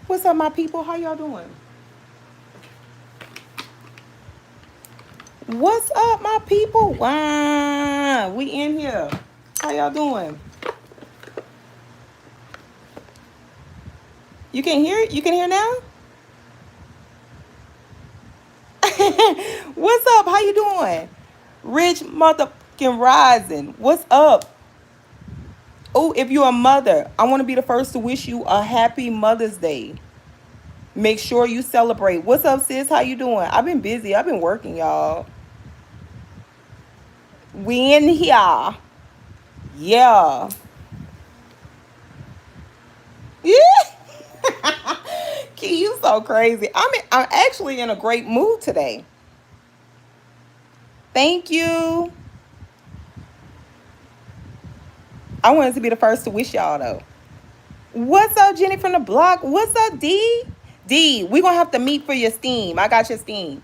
What's up, my people? How y'all doing? What's up, my people? Wow, we in here. How y'all doing? You can hear it? You can hear now? What's up? How you doing? Rich motherfucking rising. What's up? Oh, if you're a mother, I want to be the first to wish you a happy Mother's Day. Make sure you celebrate. What's up, sis? How you doing? I've been busy. I've been working, y'all. We in here. Yeah. Yeah. Key, you so crazy. I'm actually in a great mood today. Thank you. I wanted to be the first to wish y'all though. What's up, Jenny from the block? What's up, D? D, we gonna have to meet for your steam. I got your steam.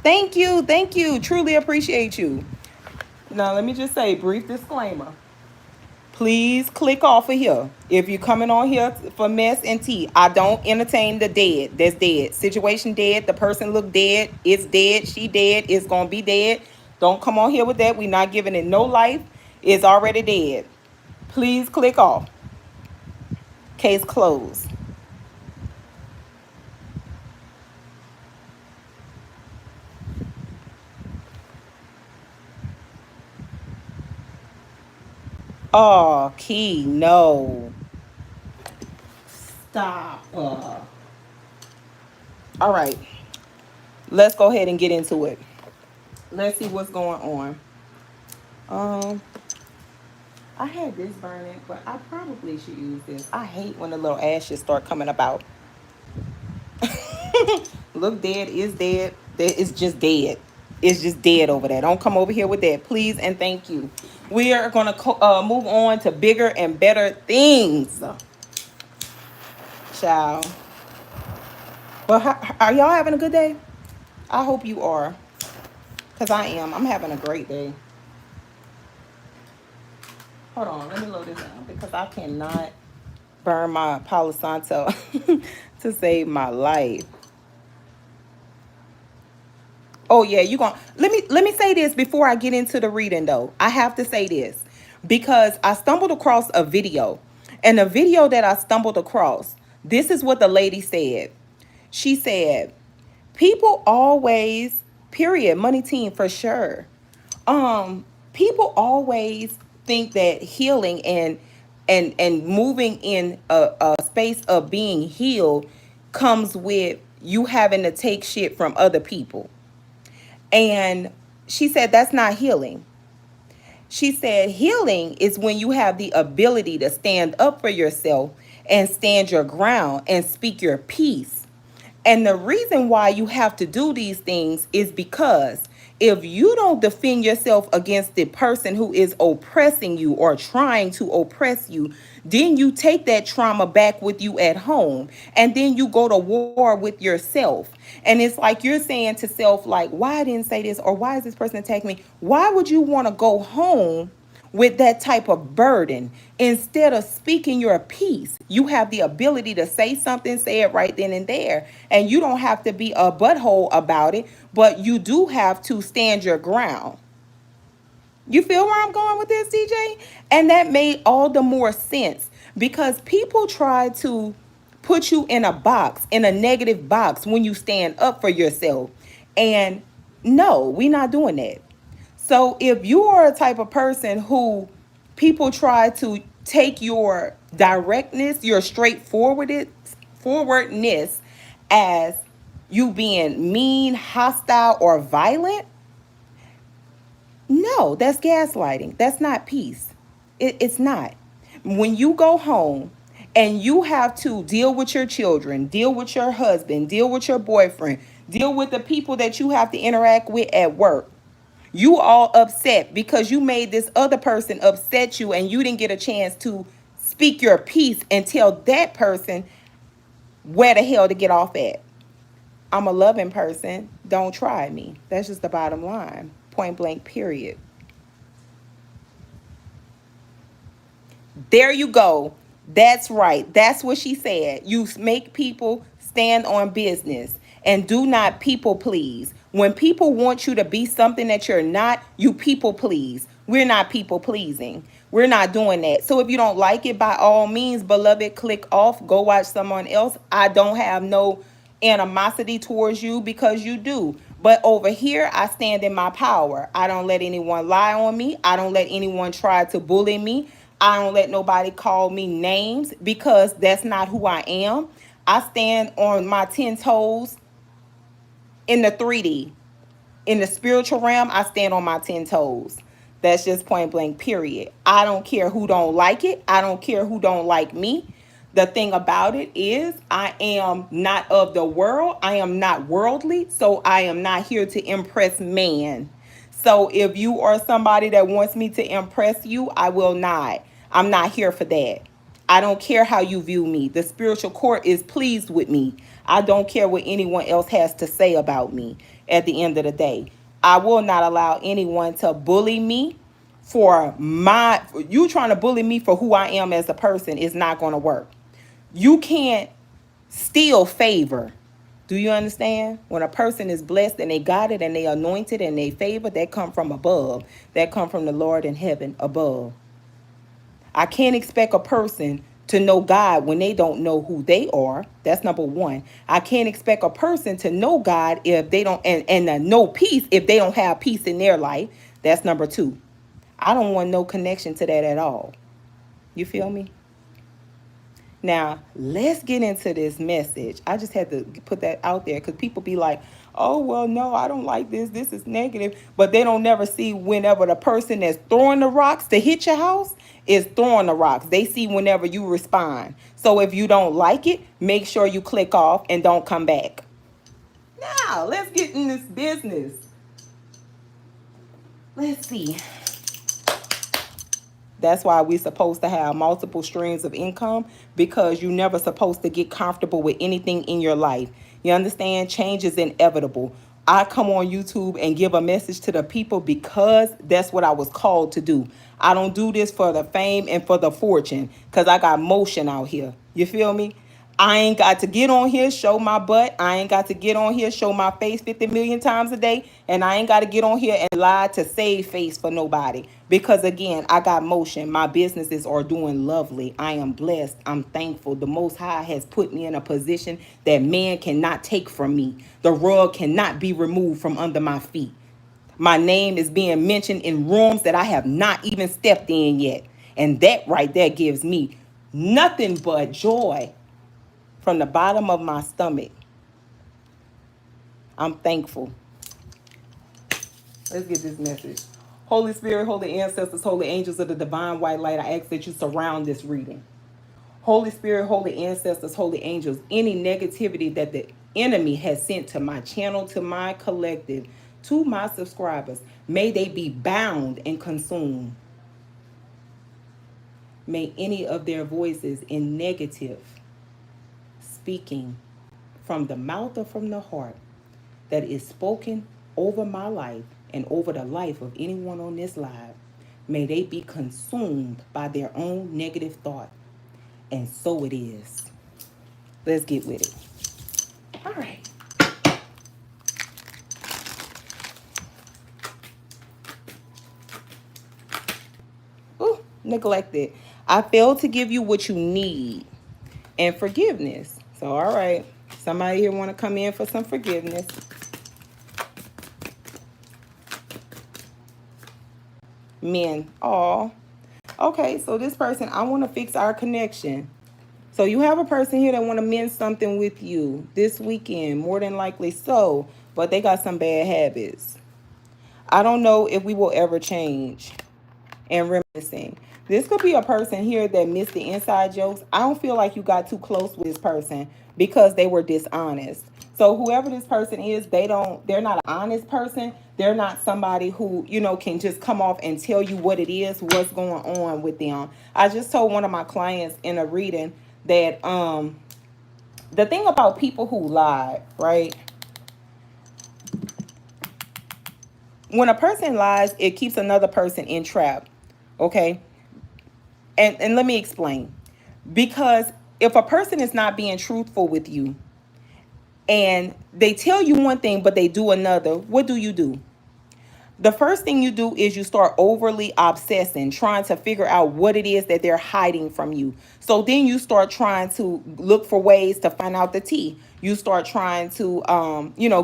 Thank you, thank you. Truly appreciate you. Now let me just say, brief disclaimer. Please click off of here. If you're coming on here for mess and tea, I don't entertain the dead. That's dead. Situation dead. The person look dead. It's dead. She dead. It's gonna be dead. Don't come on here with that. We not giving it no life. It's already dead. Please click off. Case closed. Oh, Key, no. Stop. All right. Let's go ahead and get into it. Let's see what's going on. Um, I had this burning, but I probably should use this. I hate when the little ashes start coming about. Look dead is dead. It's just dead. It's just dead over there. Don't come over here with that, please and thank you. We are gonna move on to bigger and better things, child. But are y'all having a good day? I hope you are, cause I am. I'm having a great day. Hold on, let me load this down because I cannot burn my Palo Santo to save my life. Oh yeah, you going let me say this before I get into the reading though. I have to say this because I stumbled across a video. And the video that I stumbled across, this is what the lady said. She said, people always, period, money team for sure. People always think that healing and moving in a space of being healed comes with you having to take shit from other people. And she said that's not healing. She said healing is when you have the ability to stand up for yourself and stand your ground and speak your piece. And the reason why you have to do these things is because if you don't defend yourself against the person who is oppressing you or trying to oppress you, then you take that trauma back with you at home. And then you go to war with yourself. And it's like you're saying to self, like, why I didn't say this or why is this person attacking me? Why would you want to go home with that type of burden instead of speaking your piece? You have the ability to say something, say it right then and there, and you don't have to be a butthole about it, but you do have to stand your ground. You feel where I'm going with this, DJ? And that made all the more sense because people try to put you in a box, in a negative box when you stand up for yourself. And no, we're not doing that. So if you are a type of person who people try to take your directness, your forwardness as you being mean, hostile, or violent, no, that's gaslighting. That's not peace. It's not. When you go home and you have to deal with your children, deal with your husband, deal with your boyfriend, deal with the people that you have to interact with at work, you all upset because you made this other person upset you and you didn't get a chance to speak your piece and tell that person where the hell to get off at. I'm a loving person. Don't try me. That's just the bottom line. Point blank, period. There you go. That's right. That's what she said. You make people stand on business and do not people please. When people want you to be something that you're not, you people please. We're not people pleasing. We're not doing that. So if you don't like it, by all means, beloved, click off, go watch someone else. I don't have no animosity towards you because you do. But over here, I stand in my power. I don't let anyone lie on me. I don't let anyone try to bully me. I don't let nobody call me names because that's not who I am. I stand on my 10 toes in the 3D. In the spiritual realm, I stand on my 10 toes. That's just point blank, period. I don't care who don't like it. I don't care who don't like me. The thing about it is I am not of the world. I am not worldly. So I am not here to impress man. So if you are somebody that wants me to impress you, I will not. I'm not here for that. I don't care how you view me. The spiritual court is pleased with me. I don't care what anyone else has to say about me at the end of the day. I will not allow anyone to bully me for you trying to bully me for who I am as a person is not going to work. You can't steal favor. Do you understand? When a person is blessed and they got it and they anointed and they favor, that come from above. That come from the Lord in heaven above. I can't expect a person to know God when they don't know who they are. That's number one. I can't expect a person to know God if they don't and know peace if they don't have peace in their life. That's number two. I don't want no connection to that at all. You feel me? Now, let's get into this message. I just had to put that out there because people be like, oh, well, no, I don't like this. This is negative. But they don't never see whenever the person that's throwing the rocks to hit your house is throwing the rocks. They see whenever you respond. So if you don't like it, make sure you click off and don't come back. Now, let's get in this business. Let's see. That's why we're supposed to have multiple streams of income because you're never supposed to get comfortable with anything in your life. You understand? Change is inevitable. I come on YouTube and give a message to the people because that's what I was called to do. I don't do this for the fame and for the fortune because I got motion out here. You feel me? I ain't got to get on here, show my butt. I ain't got to get on here, show my face 50 million times a day. And I ain't got to get on here and lie to save face for nobody. Because again, I got motion. My businesses are doing lovely. I am blessed. I'm thankful. The Most High has put me in a position that man cannot take from me. The rug cannot be removed from under my feet. My name is being mentioned in rooms that I have not even stepped in yet. And that right there gives me nothing but joy from the bottom of my stomach. I'm thankful. Let's get this message. Holy Spirit, holy ancestors, holy angels of the divine white light, I ask that you surround this reading. Holy Spirit, holy ancestors, holy angels, any negativity that the enemy has sent to my channel, to my collective, to my subscribers, may they be bound and consumed. May any of their voices in negative speaking from the mouth or from the heart that is spoken over my life and over the life of anyone on this live, may they be consumed by their own negative thought. And so it is. Let's get with it. All right. Ooh, neglected. I failed to give you what you need and forgiveness. So, all right. Somebody here want to come in for some forgiveness. Men. Oh, okay. So this person, I want to fix our connection. So you have a person here that want to mend something with you this weekend, more than likely so, but they got some bad habits. I don't know if we will ever change. And reminiscing. This could be a person here that missed the inside jokes. I don't feel like you got too close with this person because they were dishonest. So whoever this person is, they're not an honest person. They're not somebody who, can just come off and tell you what it is, what's going on with them. I just told one of my clients in a reading that the thing about people who lie, right? When a person lies, it keeps another person entrapped. Okay? And let me explain. Because if a person is not being truthful with you and they tell you one thing but they do another, what do? The first thing you do is you start overly obsessing, trying to figure out what it is that they're hiding from you. So then you start trying to look for ways to find out the tea. You start trying to,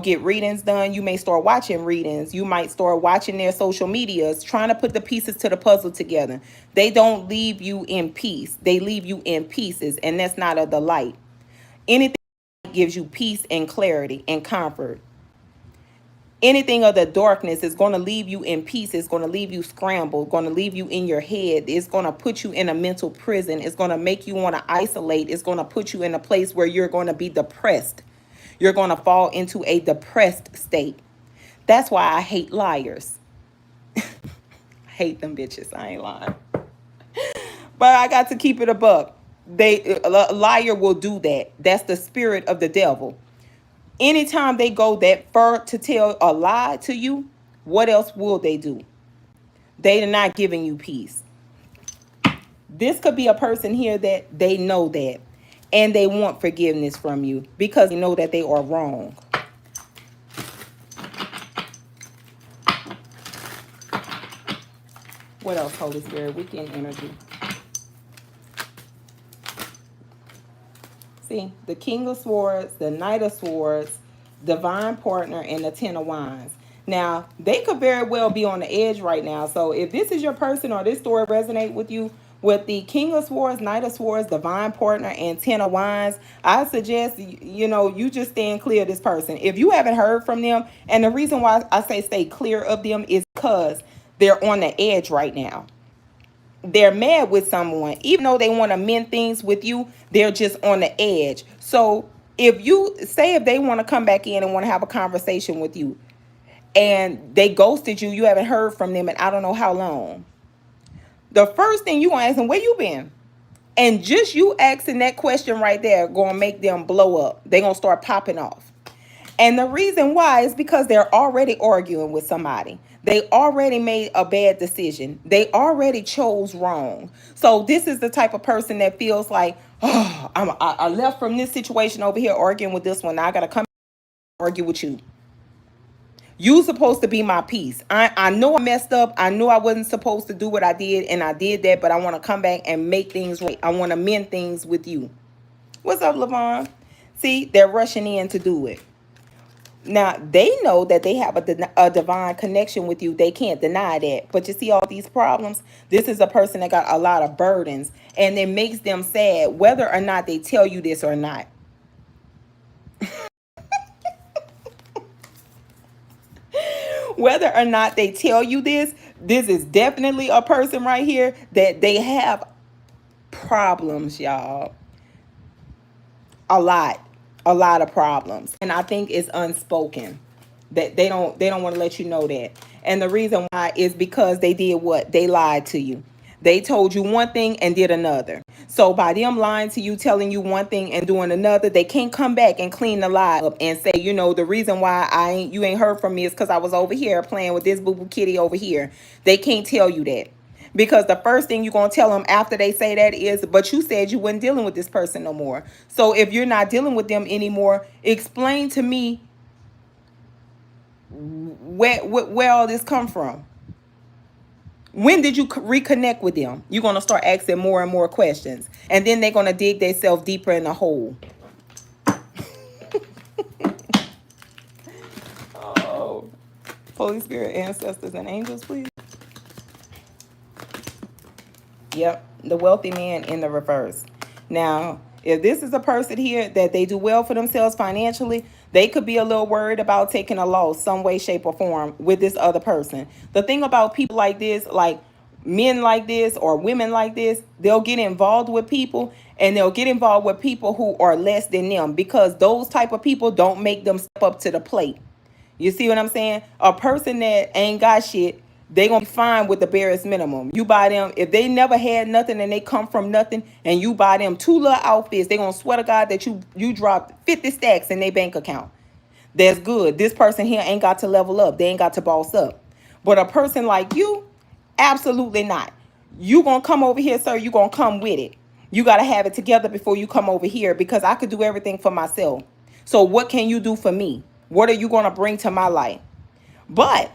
get readings done. You may start watching readings. You might start watching their social medias, trying to put the pieces to the puzzle together. They don't leave you in peace. They leave you in pieces, and that's not of the light. Anything that gives you peace and clarity and comfort. Anything of the darkness is going to leave you in peace. It's going to leave you scrambled, going to leave you in your head. It's going to put you in a mental prison. It's going to make you want to isolate. It's going to put you in a place where you're going to be depressed. You're going to fall into a depressed state. That's why I hate liars. I hate them bitches. I ain't lying. But I got to keep it a buck. A liar will do that. That's the spirit of the devil. Anytime they go that far to tell a lie to you, what else will they do? They are not giving you peace. This could be a person here that they know that, and they want forgiveness from you because they know that they are wrong. What else, Holy Spirit? Weekend energy. See, the King of Swords, the Knight of Swords, Divine Partner, and the Ten of Wands. Now, they could very well be on the edge right now. So if this is your person or this story resonate with you, with the King of Swords, Knight of Swords, Divine Partner, and Ten of Wands, I suggest, you just stand clear of this person. If you haven't heard from them, and the reason why I say stay clear of them is because they're on the edge right now. They're mad with someone. Even though they want to mend things with you, they're just on the edge. So if they want to come back in and want to have a conversation with you and they ghosted you, you haven't heard from them in I don't know how long. The first thing you going to ask them, where you been? And just you asking that question right there going to make them blow up. They're going to start popping off. And the reason why is because they're already arguing with somebody. They already made a bad decision. They already chose wrong. So this is the type of person that feels like, oh, I left from this situation over here arguing with this one. Now I got to come argue with you. You supposed to be my peace. I know I messed up. I knew I wasn't supposed to do what I did, and I did that, but I want to come back and make things right. I want to mend things with you. What's up, Lavon? See, they're rushing in to do it. Now, they know that they have a divine connection with you. They can't deny that. But you see all these problems? This is a person that got a lot of burdens. And it makes them sad whether or not they tell you this or not. Whether or not they tell you this is definitely a person right here that they have problems, y'all. A lot of problems, and I think it's unspoken that they don't want to let you know that. And the reason why is because they did what? They lied to you. They told you one thing and did another. So by them lying to you, telling you one thing and doing another, they can't come back and clean the lie up and say, the reason why you ain't heard from me is because I was over here playing with this boo-boo kitty over here. They can't tell you that. Because the first thing you're going to tell them after they say that is, but you said you weren't dealing with this person no more. So if you're not dealing with them anymore, explain to me where all this come from. When did you reconnect with them? You're going to start asking more and more questions. And then they're going to dig themselves deeper in the hole. Oh, Holy Spirit, ancestors, and angels, please. Yep, the wealthy man in the reverse. Now, if this is a person here that they do well for themselves financially, they could be a little worried about taking a loss some way, shape, or form with this other person. The thing about people like this, like men like this or women like this, they'll get involved with people and they'll get involved with people who are less than them because those type of people don't make them step up to the plate. You see what I'm saying? A person that ain't got shit, they gonna be fine with the barest minimum. You buy them, if they never had nothing and they come from nothing, and you buy them 2 little outfits, they gonna swear to God that you dropped 50 stacks in their bank account. That's good. This person here ain't got to level up. They ain't got to boss up. But a person like you, absolutely not. You gonna come over here, sir, you gonna come with it. You got to have it together before you come over here, because I could do everything for myself. So what can you do for me? What are you going to bring to my life? But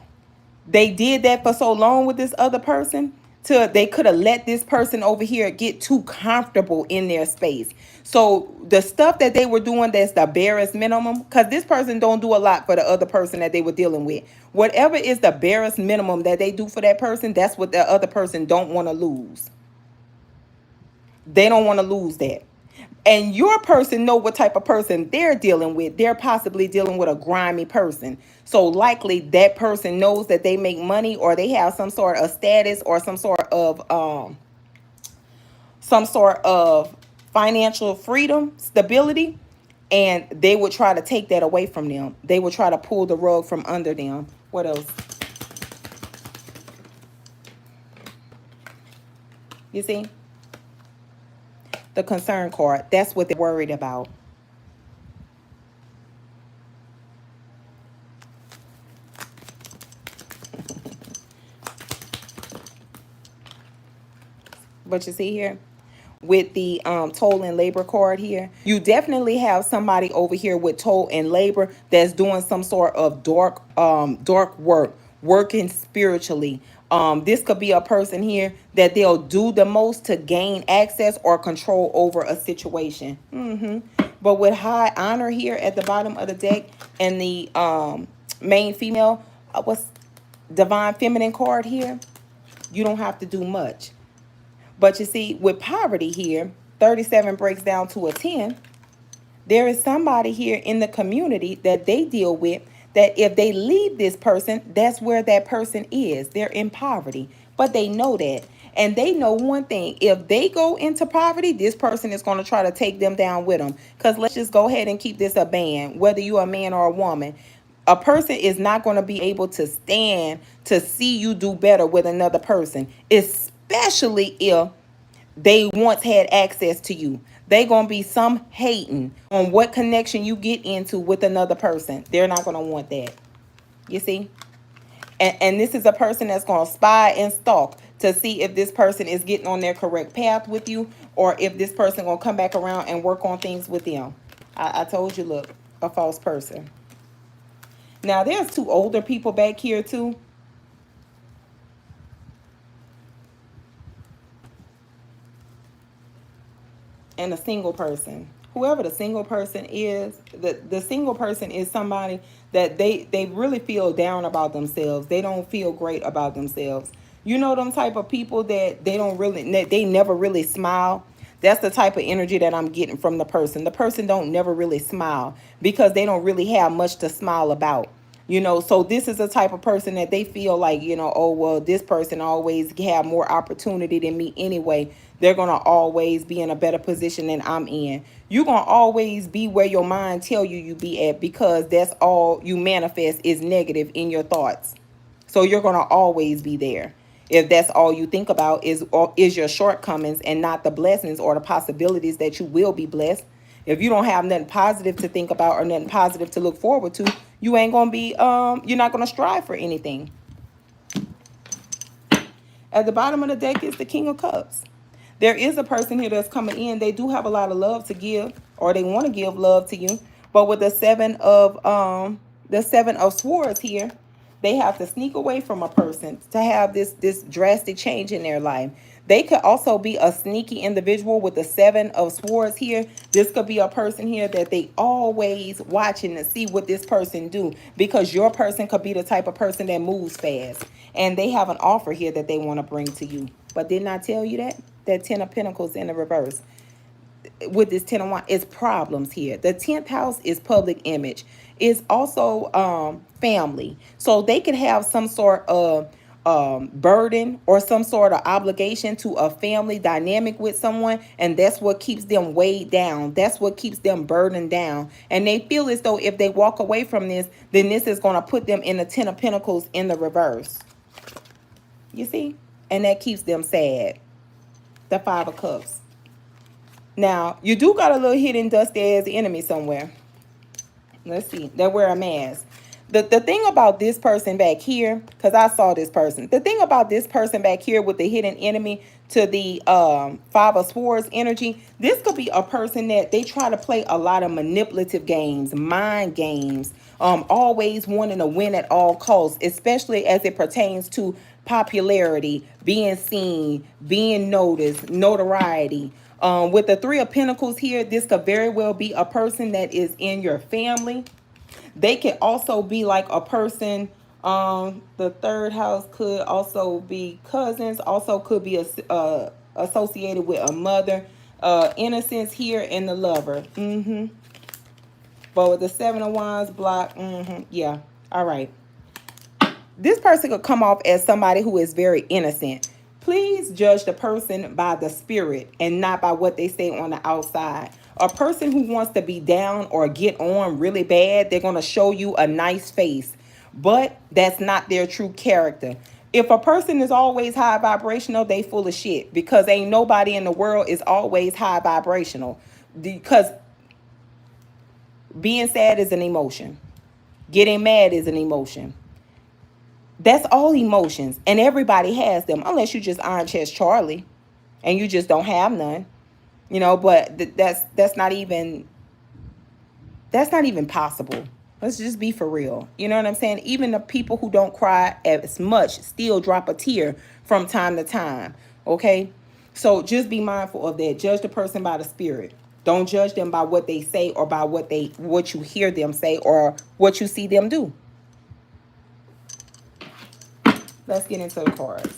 they did that for so long with this other person, till they could have let this person over here get too comfortable in their space. So the stuff that they were doing, that's the barest minimum, because this person don't do a lot for the other person that they were dealing with. Whatever is the barest minimum that they do for that person, that's what the other person don't want to lose. They don't want to lose that. And your person know what type of person they're dealing with. They're possibly dealing with a grimy person. So likely that person knows that they make money, or they have some sort of status, or some sort of financial freedom, stability, and they would try to take that away from them. They would try to pull the rug from under them. What else? You see? The concern card. That's what they're worried about. But you see here, with the toll and labor card here, you definitely have somebody over here with toll and labor that's doing some sort of dark work, working spiritually. This could be a person here that they'll do the most to gain access or control over a situation. But with high honor here at the bottom of the deck, and the main female, what's divine feminine card here, you don't have to do much. But you see, with poverty here, 37 breaks down to a 10. There is somebody here in the community that they deal with, that if they leave this person, that's where that person is. They're in poverty, but they know that. And they know one thing: if they go into poverty, this person is going to try to take them down with them. Because let's just go ahead and keep this a band, whether you're a man or a woman. A person is not going to be able to stand to see you do better with another person, especially if they once had access to you. They gonna be some hating on what connection you get into with another person. They're not gonna want that. You see? And this is a person that's gonna spy and stalk to see if this person is getting on their correct path with you, or if this person gonna come back around and work on things with them. I told you, look, a false person. Now there's two older people back here too. And a single person. Whoever the single person is, the single person is somebody that they really feel down about themselves. They don't feel great about themselves. You know, them type of people that they never really smile. That's the type of energy that I'm getting from the person. The person don't never really smile because they don't really have much to smile about. You know, so this is the type of person that they feel like, oh, well, this person always have more opportunity than me anyway. They're going to always be in a better position than I'm in. You're going to always be where your mind tell you be at, because that's all you manifest is negative in your thoughts. So you're going to always be there. If that's all you think about is your shortcomings and not the blessings or the possibilities that you will be blessed. If you don't have nothing positive to think about or nothing positive to look forward to, you ain't going to be, you're not going to strive for anything. At the bottom of the deck is the King of Cups. There is a person here that's coming in. They do have a lot of love to give, or they want to give love to you. But with the seven of swords here, they have to sneak away from a person to have this drastic change in their life. They could also be a sneaky individual with the 7 of swords here. This could be a person here that they always watching to see what this person do, because your person could be the type of person that moves fast. And they have an offer here that they want to bring to you. But didn't I tell you that? That 10 of Pentacles in the reverse. With this 10 of Wands, it's problems here. The 10th house is public image. It's also family. So they could have some sort of burden or some sort of obligation to a family dynamic with someone, and that's what keeps them weighed down. That's what keeps them burdened down. And they feel as though if they walk away from this, then this is going to put them in the 10 of Pentacles in the reverse. You see? And that keeps them sad. The 5 of Cups. Now, you do got a little hidden dusty ass enemy somewhere. Let's see. They wear a mask. The thing about this person back here, because I saw this person, the thing about this person back here with the hidden enemy to the Five of Swords energy, this could be a person that they try to play a lot of manipulative games, mind games, always wanting to win at all costs, especially as it pertains to popularity, being seen, being noticed, notoriety. With the Three of Pentacles here, this could very well be a person that is in your family. They can also be like a person. The third house could also be cousins. Also could be associated with a mother. Innocence here in the lover. But with the Seven of Wands block, yeah. All right. This person could come off as somebody who is very innocent. Please judge the person by the spirit and not by what they say on the outside. A person who wants to be down or get on really bad, they're going to show you a nice face, but that's not their true character. If a person is always high vibrational, they full of shit, because ain't nobody in the world is always high vibrational. Because being sad is an emotion. Getting mad is an emotion. That's all emotions, and everybody has them, unless you just Iron Chest Charlie, and you just don't have none, But that's not even possible. Let's just be for real. You know what I'm saying? Even the people who don't cry as much still drop a tear from time to time. Okay, so just be mindful of that. Judge the person by the spirit. Don't judge them by what they say or by what you hear them say or what you see them do. Let's get into the cards.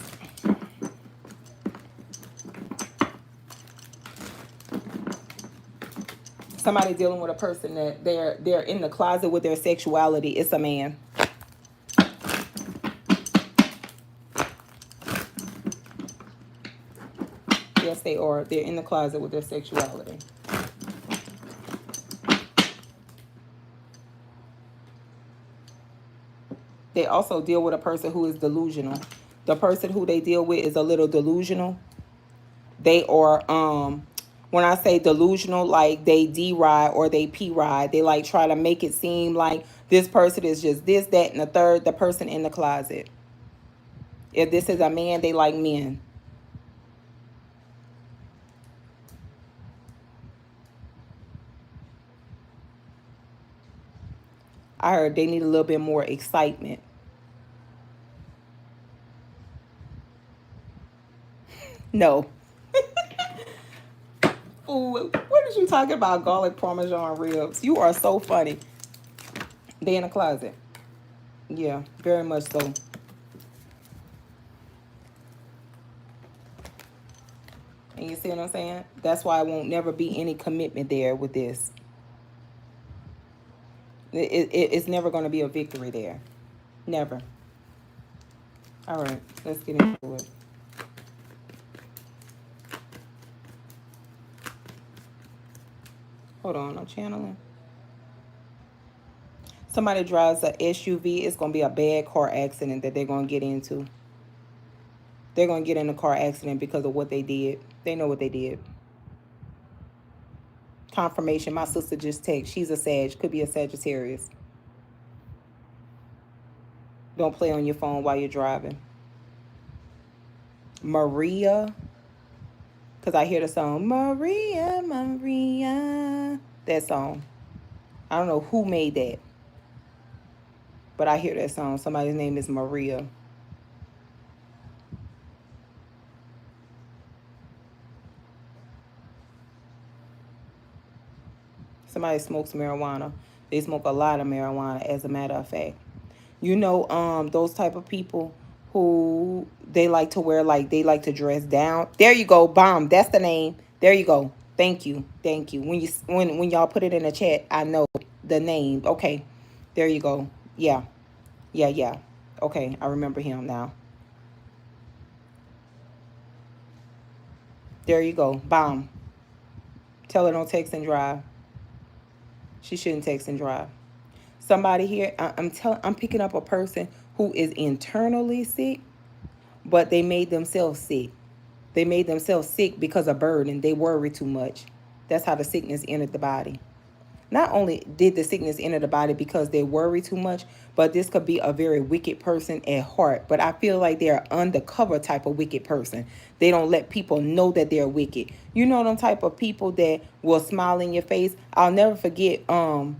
Somebody dealing with a person that they're in the closet with their sexuality. It's a man. Yes, they are. They're in the closet with their sexuality. They also deal with a person who is delusional. The person who they deal with is a little delusional. They are, when I say delusional, like they D-ride or they P-ride. They like try to make it seem like this person is just this, that, and the third, the person in the closet. If this is a man, they like men. I heard they need a little bit more excitement. No. Ooh, what is you talking about? Garlic Parmesan ribs. You are so funny. They in the closet. Yeah, very much so. And you see what I'm saying? That's why it won't never be any commitment there with this. It's never going to be a victory there. Never. All right, let's get into it. Hold on, I'm channeling. Somebody drives a SUV. It's going to be a bad car accident that they're going to get into. They're going to get in a car accident because of what they did. They know what they did. Confirmation. My sister just texted. She's a Sag. Could be a Sagittarius. Don't play on your phone while you're driving. Maria. Because I hear the song, Maria, Maria. That song. I don't know who made that. But I hear that song. Somebody's name is Maria. Somebody smokes marijuana. They smoke a lot of marijuana, as a matter of fact. Those type of people who they like to wear, like they like to dress down. There you go, bomb. That's the name. There you go. Thank you. Thank you. When y'all put it in the chat, I know the name. Okay. There you go. Yeah. Yeah, yeah. Okay, I remember him now. There you go. Bomb. Tell her don't text and drive. She shouldn't text and drive. Somebody here, I'm picking up a person who is internally sick, but they made themselves sick. They made themselves sick because of burden. They worry too much. That's how the sickness entered the body. not only did the sickness enter the body because they worry too much, but this could be a very wicked person at heart. But I feel like they're an undercover type of wicked person. They don't let people know that they're wicked. You know them type of people that will smile in your face. I'll never forget. I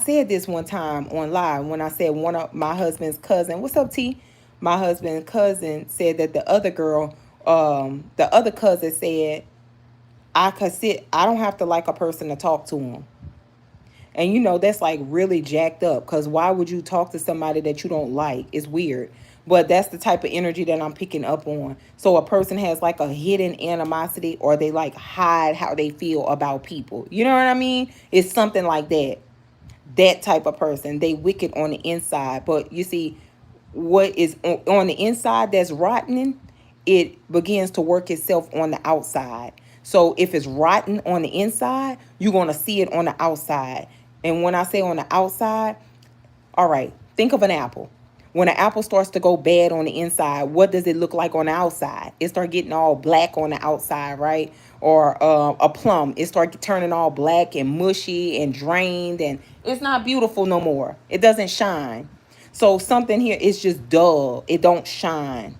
said this one time on live when I said one of my husband's cousin. What's up, T? My husband's cousin said that the other girl, the other cousin said, I don't have to like a person to talk to him. And you know, that's like really jacked up because why would you talk to somebody that you don't like? It's weird. But that's the type of energy that I'm picking up on. So a person has like a hidden animosity or they like hide how they feel about people. You know what I mean? It's something like that. That type of person. They wicked on the inside. But you see, what is on the inside that's rotten, it begins to work itself on the outside. So if it's rotten on the inside, you're going to see it on the outside. And when I say on the outside, all right, think of an apple. When an apple starts to go bad on the inside, what does it look like on the outside? It start getting all black on the outside, right? Or a plum, it start turning all black and mushy and drained, and it's not beautiful no more. It doesn't shine. So something here is just dull. It don't shine.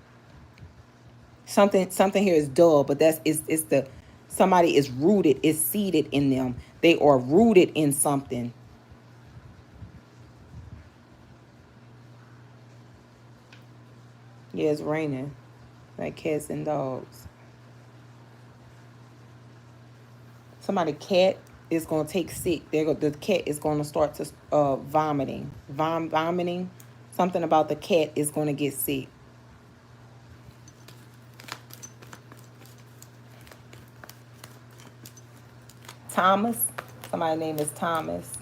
Something here is dull, but it's the somebody is rooted, is seated in them. They are rooted in something. Yeah, it's raining like cats and dogs. Somebody cat is gonna take sick. The cat is gonna start to vomiting. Something about the cat is gonna get sick. Thomas. Somebody's name is Thomas.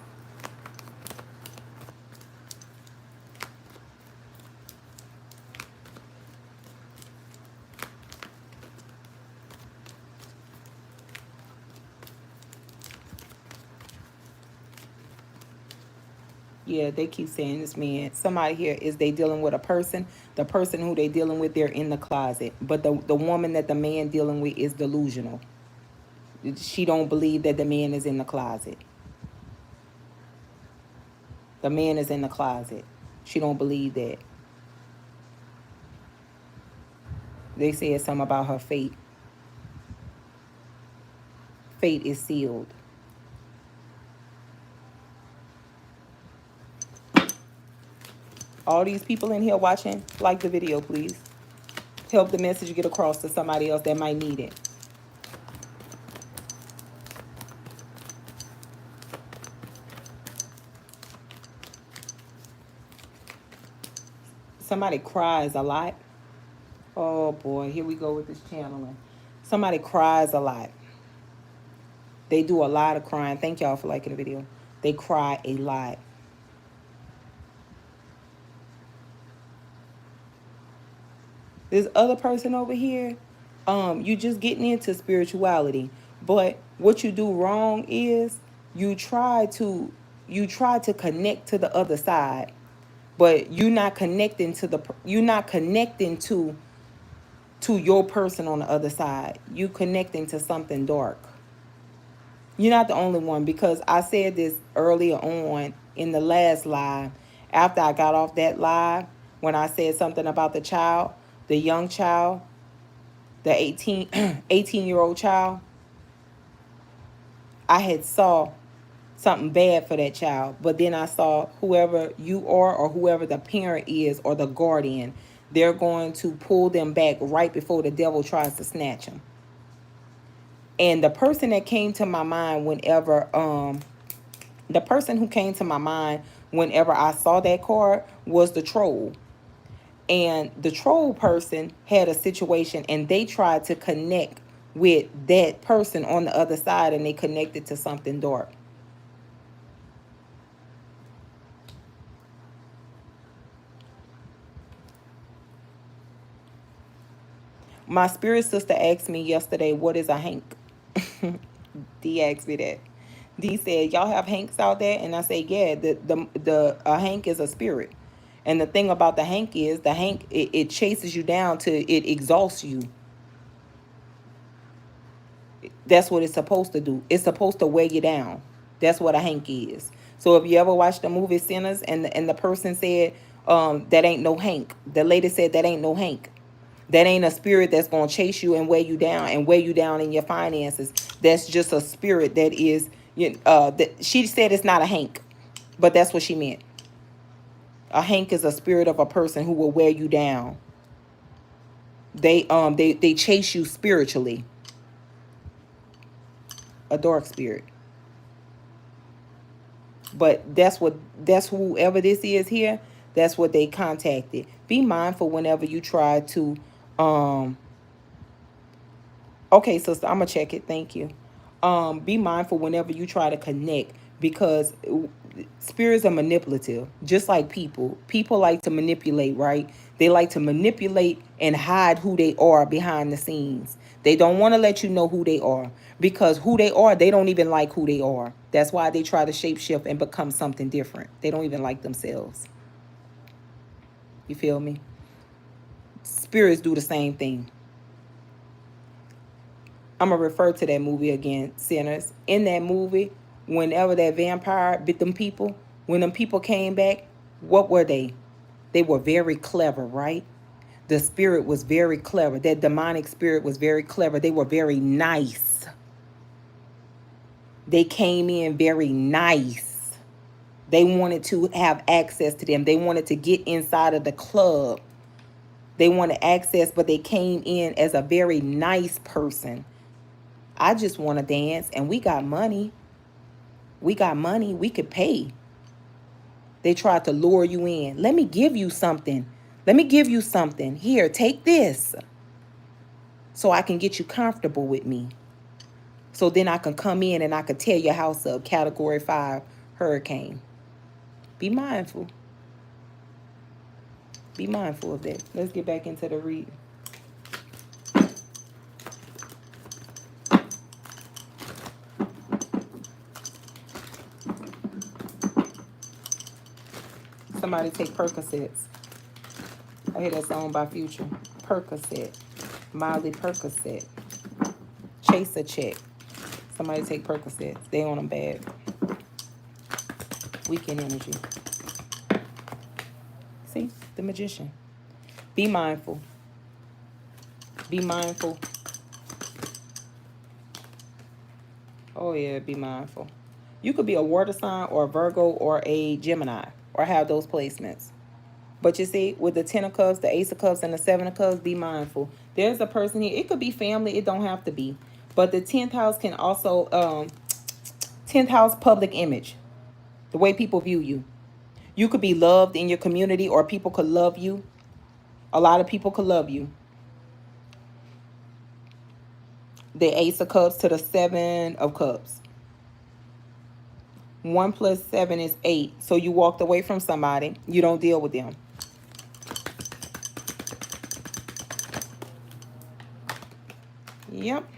Yeah, they keep saying this man. Somebody here is they dealing with a person. The person who they dealing with, they're in the closet. But the woman that the man dealing with is delusional. She don't believe that the man is in the closet. The man is in the closet. She don't believe that. They said something about her fate. Fate is sealed. All these people in here watching, like the video, please. Help the message get across to somebody else that might need it. Somebody cries a lot. Oh boy, here we go with this channeling. Somebody cries a lot. They do a lot of crying. Thank y'all for liking the video. They cry a lot. This other person over here, you just getting into spirituality. But what you do wrong is you try to connect to the other side, but you're not connecting to your person on the other side. You connecting to something dark. You're not the only one because I said this earlier on in the last live. After I got off that live, when I said something about the child, the young child, the 18-year-old child, I had saw something bad for that child. But then I saw whoever you are or whoever the parent is or the guardian, they're going to pull them back right before the devil tries to snatch them. And the person that came to my mind whenever the person who came to my mind whenever I saw that card was the troll. And the troll person had a situation and they tried to connect with that person on the other side and they connected to something dark. My spirit sister asked me yesterday, what is a hank? D asked me that. D said, y'all have hanks out there? And I said, yeah, the a hank is a spirit. And the thing about the hank is the hank, it chases you down to it exhausts you. That's what it's supposed to do. It's supposed to weigh you down. That's what a Hank is. So if you ever watch the movie Sinners and the person said, that ain't no Hank. The lady said that ain't no Hank. That ain't a spirit that's gonna chase you and weigh you down in your finances. That's just a spirit that is, that she said it's not a Hank, but that's what she meant. A Hank is a spirit of a person who will wear you down. They chase you spiritually. A dark spirit. But that's whoever this is here, that's what they contacted. Be mindful whenever you try to okay, sister, I'm gonna check it. Thank you. Be mindful whenever you try to connect, because spirits are manipulative, just like people. People like to manipulate, right? They like to manipulate and hide who they are behind the scenes. They don't want to let you know who they are, because who they are, they don't even like who they are. That's why they try to shapeshift and become something different. They don't even like themselves. You feel me? Spirits do the same thing. I'm going to refer to that movie again, Sinners. In that movie, whenever that vampire bit them people, when them people came back, what were they? They were very clever, right? The spirit was very clever. That demonic spirit was very clever. They were very nice. They came in very nice. They wanted to have access to them. They wanted to get inside of the club. They wanted access, but they came in as a very nice person. I just want to dance, and we got money. We got money. We could pay. They tried to lure you in. Let me give you something. Let me give you something. Here, take this, so I can get you comfortable with me. So then I can come in and I can tear your house up. Category 5 hurricane. Be mindful. Be mindful of that. Let's get back into the reading. Somebody take Percocets. I hear that song by Future. Percocet. Miley Percocet. Chase a check. Somebody take Percocets. They on them bad. Weekend energy. See? The magician. Be mindful. Be mindful. Oh yeah, be mindful. You could be a water sign or a Virgo or a Gemini or have those placements. But you see, with the 10 of Cups, the Ace of Cups, and the 7 of Cups, be mindful. There's a person here. It could be family. It don't have to be. But the 10th house can also, 10th house public image. The way people view you. You could be loved in your community, or people could love you. A lot of people could love you. The Ace of Cups to the 7 of Cups. 1 plus 7 is 8. So you walked away from somebody. You don't deal with them. Yep.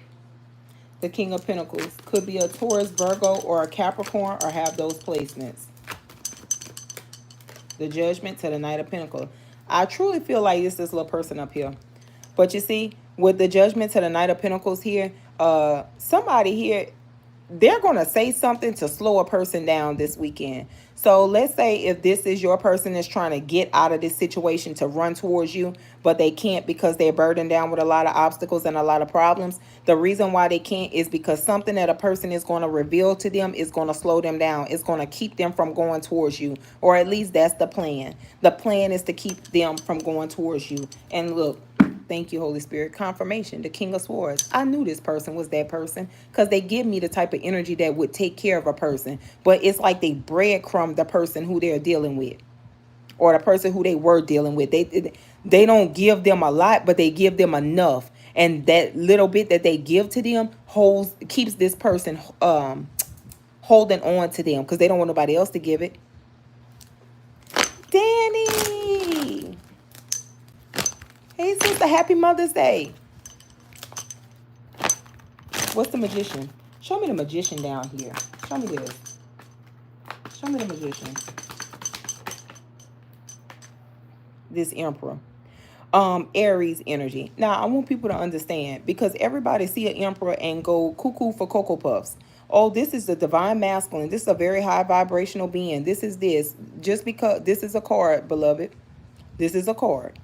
The King of Pentacles. Could be a Taurus, Virgo, or a Capricorn, or have those placements. The Judgment to the Knight of Pentacles. I truly feel like it's this little person up here. But you see, with the Judgment to the Knight of Pentacles here, somebody here, they're going to say something to slow a person down this weekend. So let's say if this is your person that's trying to get out of this situation to run towards you, but they can't because they're burdened down with a lot of obstacles and a lot of problems. The reason why they can't is because something that a person is going to reveal to them is going to slow them down. It's going to keep them from going towards you, or at least that's the plan. The plan is to keep them from going towards you. And look, thank you, Holy Spirit. Confirmation, the King of Swords. I knew this person was that person because they give me the type of energy that would take care of a person. But it's like they breadcrumb the person who they're dealing with, or the person who they were dealing with. They don't give them a lot, but they give them enough. And that little bit that they give to them keeps this person holding on to them because they don't want nobody else to give it. Danny! Hey, sister, happy Mother's Day. What's the Magician? Show me the Magician down here. Show me this. Show me the Magician. This Emperor. Aries energy. Now I want people to understand, because everybody see an emperor and go cuckoo for cocoa puffs. Oh, this is the divine masculine, this is a very high vibrational being, this is this. Just because this is a card, beloved, this is a card.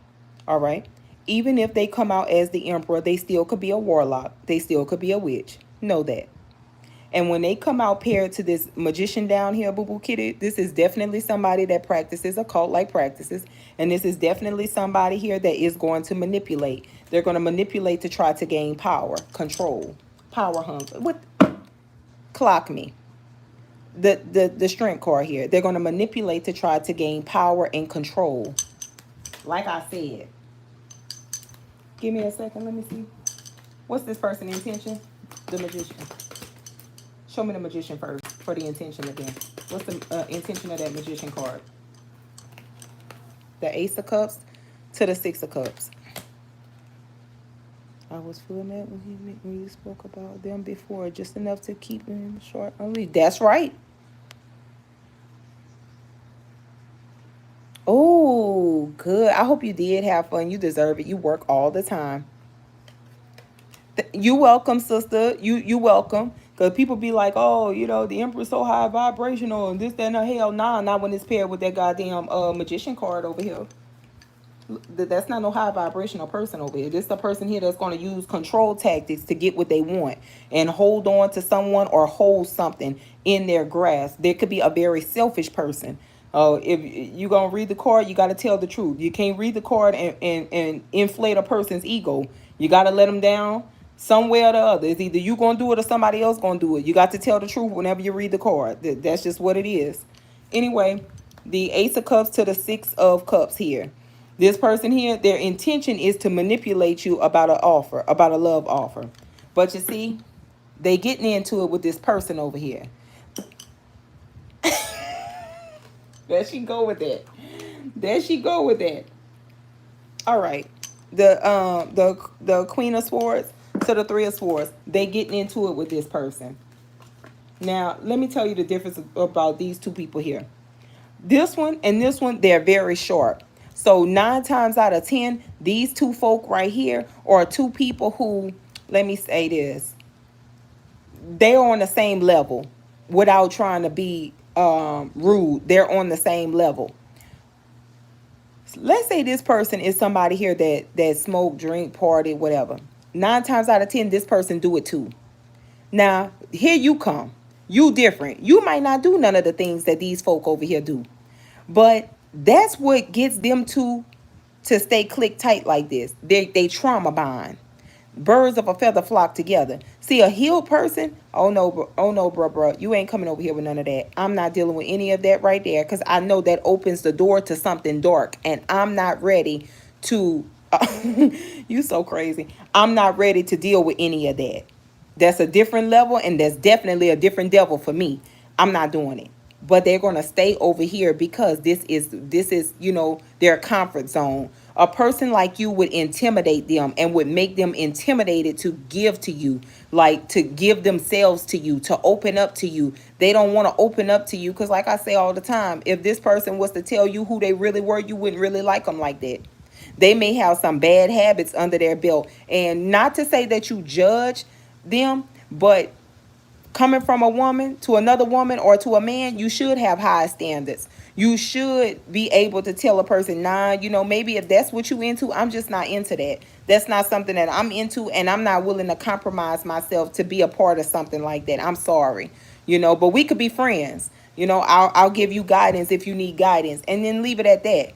All right. Even if they come out as the emperor, they still could be a warlock, they still could be a witch. Know that. And when they come out paired to this magician down here, Boo Boo Kitty, this is definitely somebody that practices occult like practices. And this is definitely somebody here that is going to manipulate. They're going to manipulate to try to gain power, control, power hunger. What? Clock me. The strength card here. They're going to manipulate to try to gain power and control. Like I said. Give me a second. Let me see. What's this person's intention? The magician. Show me the magician first for the intention again. What's the intention of that magician card? The Ace of Cups to the Six of Cups. I was feeling that when you spoke about them before, just enough to keep them short only. That's right. Oh, good. I hope you did have fun. You deserve it. You work all the time. You welcome, sister. You welcome. Because people be like, oh, the Emperor's so high vibrational and this, that, and hell. Nah, not when it's paired with that goddamn magician card over here. That's not no high vibrational person over here. This is a person here that's going to use control tactics to get what they want and hold on to someone or hold something in their grasp. There could be a very selfish person. If you're going to read the card, you got to tell the truth. You can't read the card and inflate a person's ego. You got to let them down some way or the other. It's either you going to do it or somebody else going to do it. You got to tell the truth whenever you read the card. That's just what it is. Anyway, the Ace of Cups to the Six of Cups here. This person here, their intention is to manipulate you about an offer, about a love offer. But you see, they getting into it with this person over here. There she go with that. There she go with that. All right. The Queen of Swords to the Three of Swords. They getting into it with this person. Now, let me tell you the difference about these two people here. This one and this one, they're very short. So 9 times out of 10, these two folk right here are two people who, let me say this, they're on the same level without trying to be rude. They're on the same level. Let's say this person is somebody here that smoke, drink, party, whatever. 9 times out of 10, this person do it too. Now, here you come. You different. You might not do none of the things that these folk over here do. But that's what gets them to stay click tight like this. They trauma bond. Birds of a feather flock together. See, a healed person, oh no, bro, you ain't coming over here with none of that. I'm not dealing with any of that right there, because I know that opens the door to something dark, and I'm not ready to, you so crazy. I'm not ready to deal with any of that. That's a different level, and that's definitely a different devil for me. I'm not doing it. But they're going to stay over here because this is their comfort zone. A person like you would intimidate them and would make them intimidated to give to you, like to give themselves to you, to open up to you. They don't want to open up to you because, like I say all the time, if this person was to tell you who they really were, you wouldn't really like them like that. They may have some bad habits under their belt. And not to say that you judge them, but coming from a woman to another woman or to a man, you should have high standards. You should be able to tell a person, nah, maybe if that's what you into, I'm just not into that. That's not something that I'm into, and I'm not willing to compromise myself to be a part of something like that. I'm sorry, but we could be friends. I'll give you guidance if you need guidance, and then leave it at that.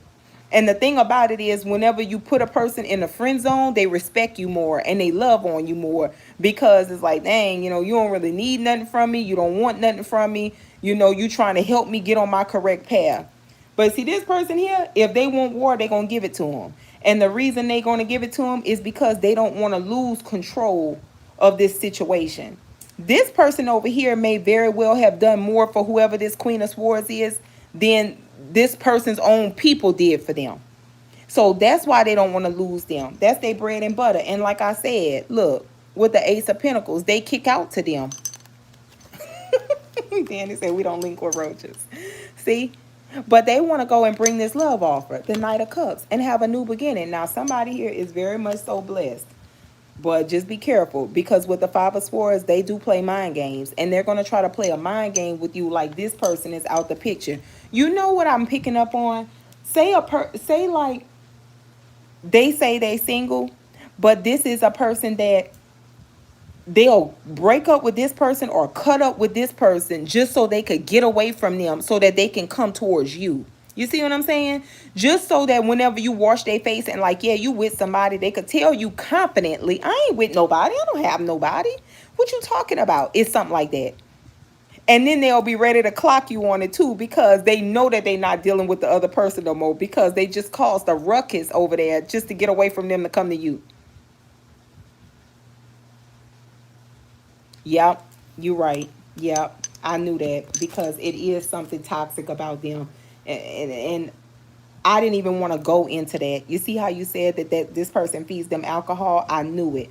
And the thing about it is, whenever you put a person in a friend zone, they respect you more and they love on you more, because it's like, dang, you don't really need nothing from me. You don't want nothing from me. You trying to help me get on my correct path. But see, this person here, if they want war, they're going to give it to them. And the reason they're going to give it to them is because they don't want to lose control of this situation. This person over here may very well have done more for whoever this Queen of Swords is than this person's own people did for them. So that's why they don't want to lose them. That's their bread and butter. And like I said, look, with the Ace of Pentacles, they kick out to them. Danny said we don't link with roaches. See, But they want to go and bring this love offer, the Knight of Cups, and have a new beginning. Now, somebody here is very much so blessed. But just be careful, because with the Five of Swords, they do play mind games, and they're going to try to play a mind game with you like this person is out the picture. You know what I'm picking up on? Say like they say they single, but this is a person that they'll break up with this person or cut up with this person just so they could get away from them so that they can come towards you. You see what I'm saying? Just so that whenever you wash their face and like, yeah, you with somebody, they could tell you confidently, I ain't with nobody. I don't have nobody. What you talking about? It's something like that. And then they'll be ready to clock you on it too, because they know that they're not dealing with the other person no more, because they just caused a ruckus over there just to get away from them to come to you. Yep, you're right. Yep, I knew that, because it is something toxic about them, and I didn't even want to go into that. You see how you said that this person feeds them alcohol? I knew it,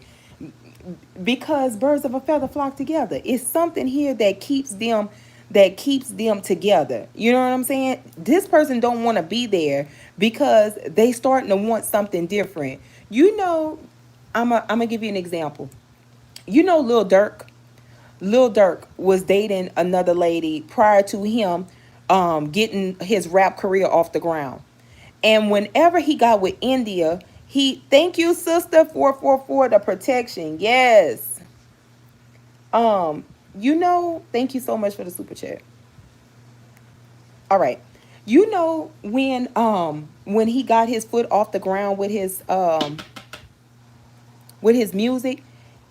because birds of a feather flock together. It's something here that keeps them together. You know what I'm saying? This person don't want to be there because they starting to want something different. You know, I'm gonna give you an example. You know, Lil Durk was dating another lady prior to him getting his rap career off the ground. And whenever he got with India, he thank you, sister, 444, the protection. Yes. Um, thank you so much for the super chat. All right. You know, when he got his foot off the ground with his music,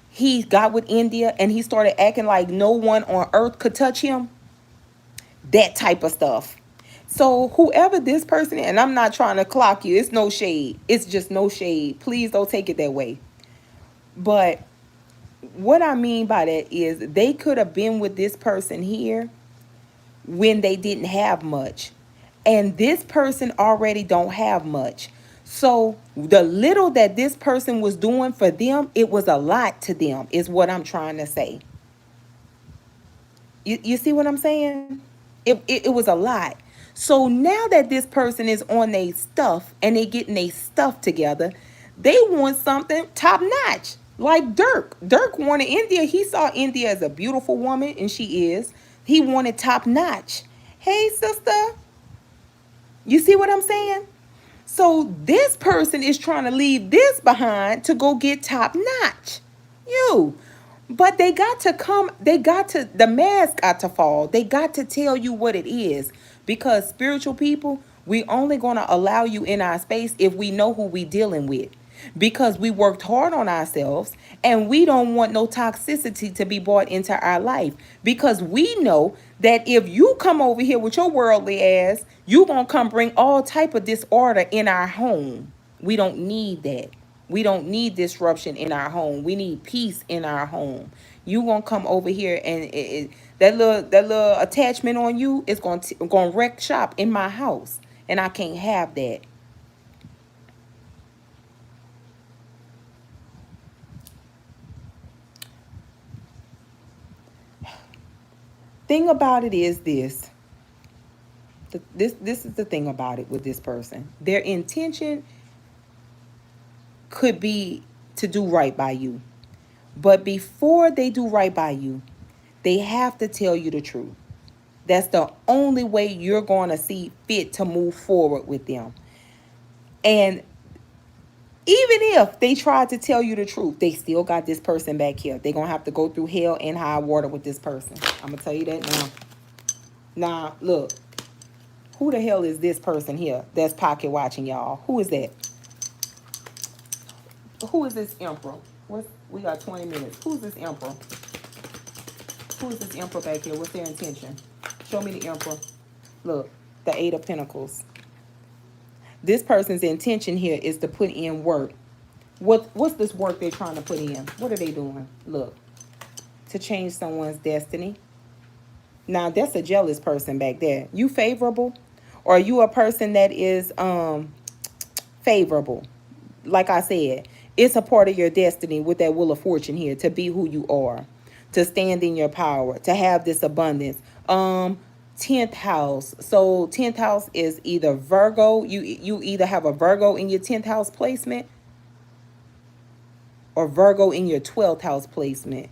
he got with India and he started acting like no one on earth could touch him. That type of stuff. So whoever this person is, and I'm not trying to clock you, it's no shade. It's just no shade. Please don't take it that way. But what I mean by that is they could have been with this person here when they didn't have much. And this person already don't have much. So the little that this person was doing for them, it was a lot to them, is what I'm trying to say. You see what I'm saying? It was a lot. So now that this person is on their stuff and they getting their stuff together, they want something top notch. Like Dirk. Dirk wanted India. He saw India as a beautiful woman, and she is. He wanted top notch. Hey, sister. You see what I'm saying? So this person is trying to leave this behind to go get top notch. You. But the mask got to fall. They got to tell you what it is. Because spiritual people, we only going to allow you in our space if we know who we dealing with. Because we worked hard on ourselves and we don't want no toxicity to be brought into our life. Because we know that if you come over here with your worldly ass, you going to come bring all type of disorder in our home. We don't need that. We don't need disruption in our home. We need peace in our home. You gonna come over here and that little attachment on you is gonna wreck shop in my house, and I can't have that. Thing about it is this. This is the thing about it with this person. Their intention could be to do right by you, but before they do right by you, they have to tell you the truth. That's the only way you're going to see fit to move forward with them. And even if they tried to tell you the truth, they still got this person back here. They're going to have to go through hell and high water with this person. I'm going to tell you that now. Now, look, who the hell is this person here that's pocket watching y'all? Who is that? Who is this emperor? We got 20 minutes. Who's this emperor? Who is this emperor back here? What's their intention? Show me the emperor. Look, the Eight of Pentacles. This person's intention here is to put in work. What's this work they're trying to put in? What are they doing? Look, to change someone's destiny. Now, that's a jealous person back there. You favorable? Or are you a person that is favorable? Like I said, it's a part of your destiny with that Wheel of Fortune here to be who you are, to stand in your power, to have this abundance. 10th house. So 10th house is either Virgo. You either have a Virgo in your 10th house placement or Virgo in your 12th house placement.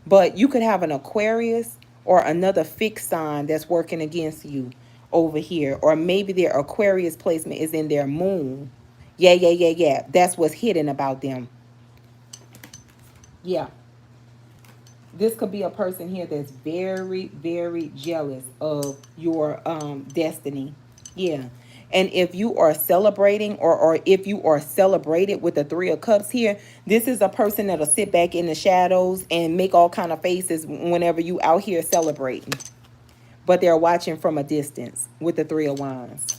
But you could have an Aquarius or another fixed sign that's working against you over here. Or maybe their Aquarius placement is in their moon. Yeah, yeah, yeah, yeah. That's what's hidden about them. Yeah. This could be a person here that's very, very jealous of your destiny. Yeah. And if you are celebrating, or if you are celebrated with the Three of Cups here, this is a person that'll sit back in the shadows and make all kind of faces whenever you out here celebrating. But they're watching from a distance with the Three of Wands.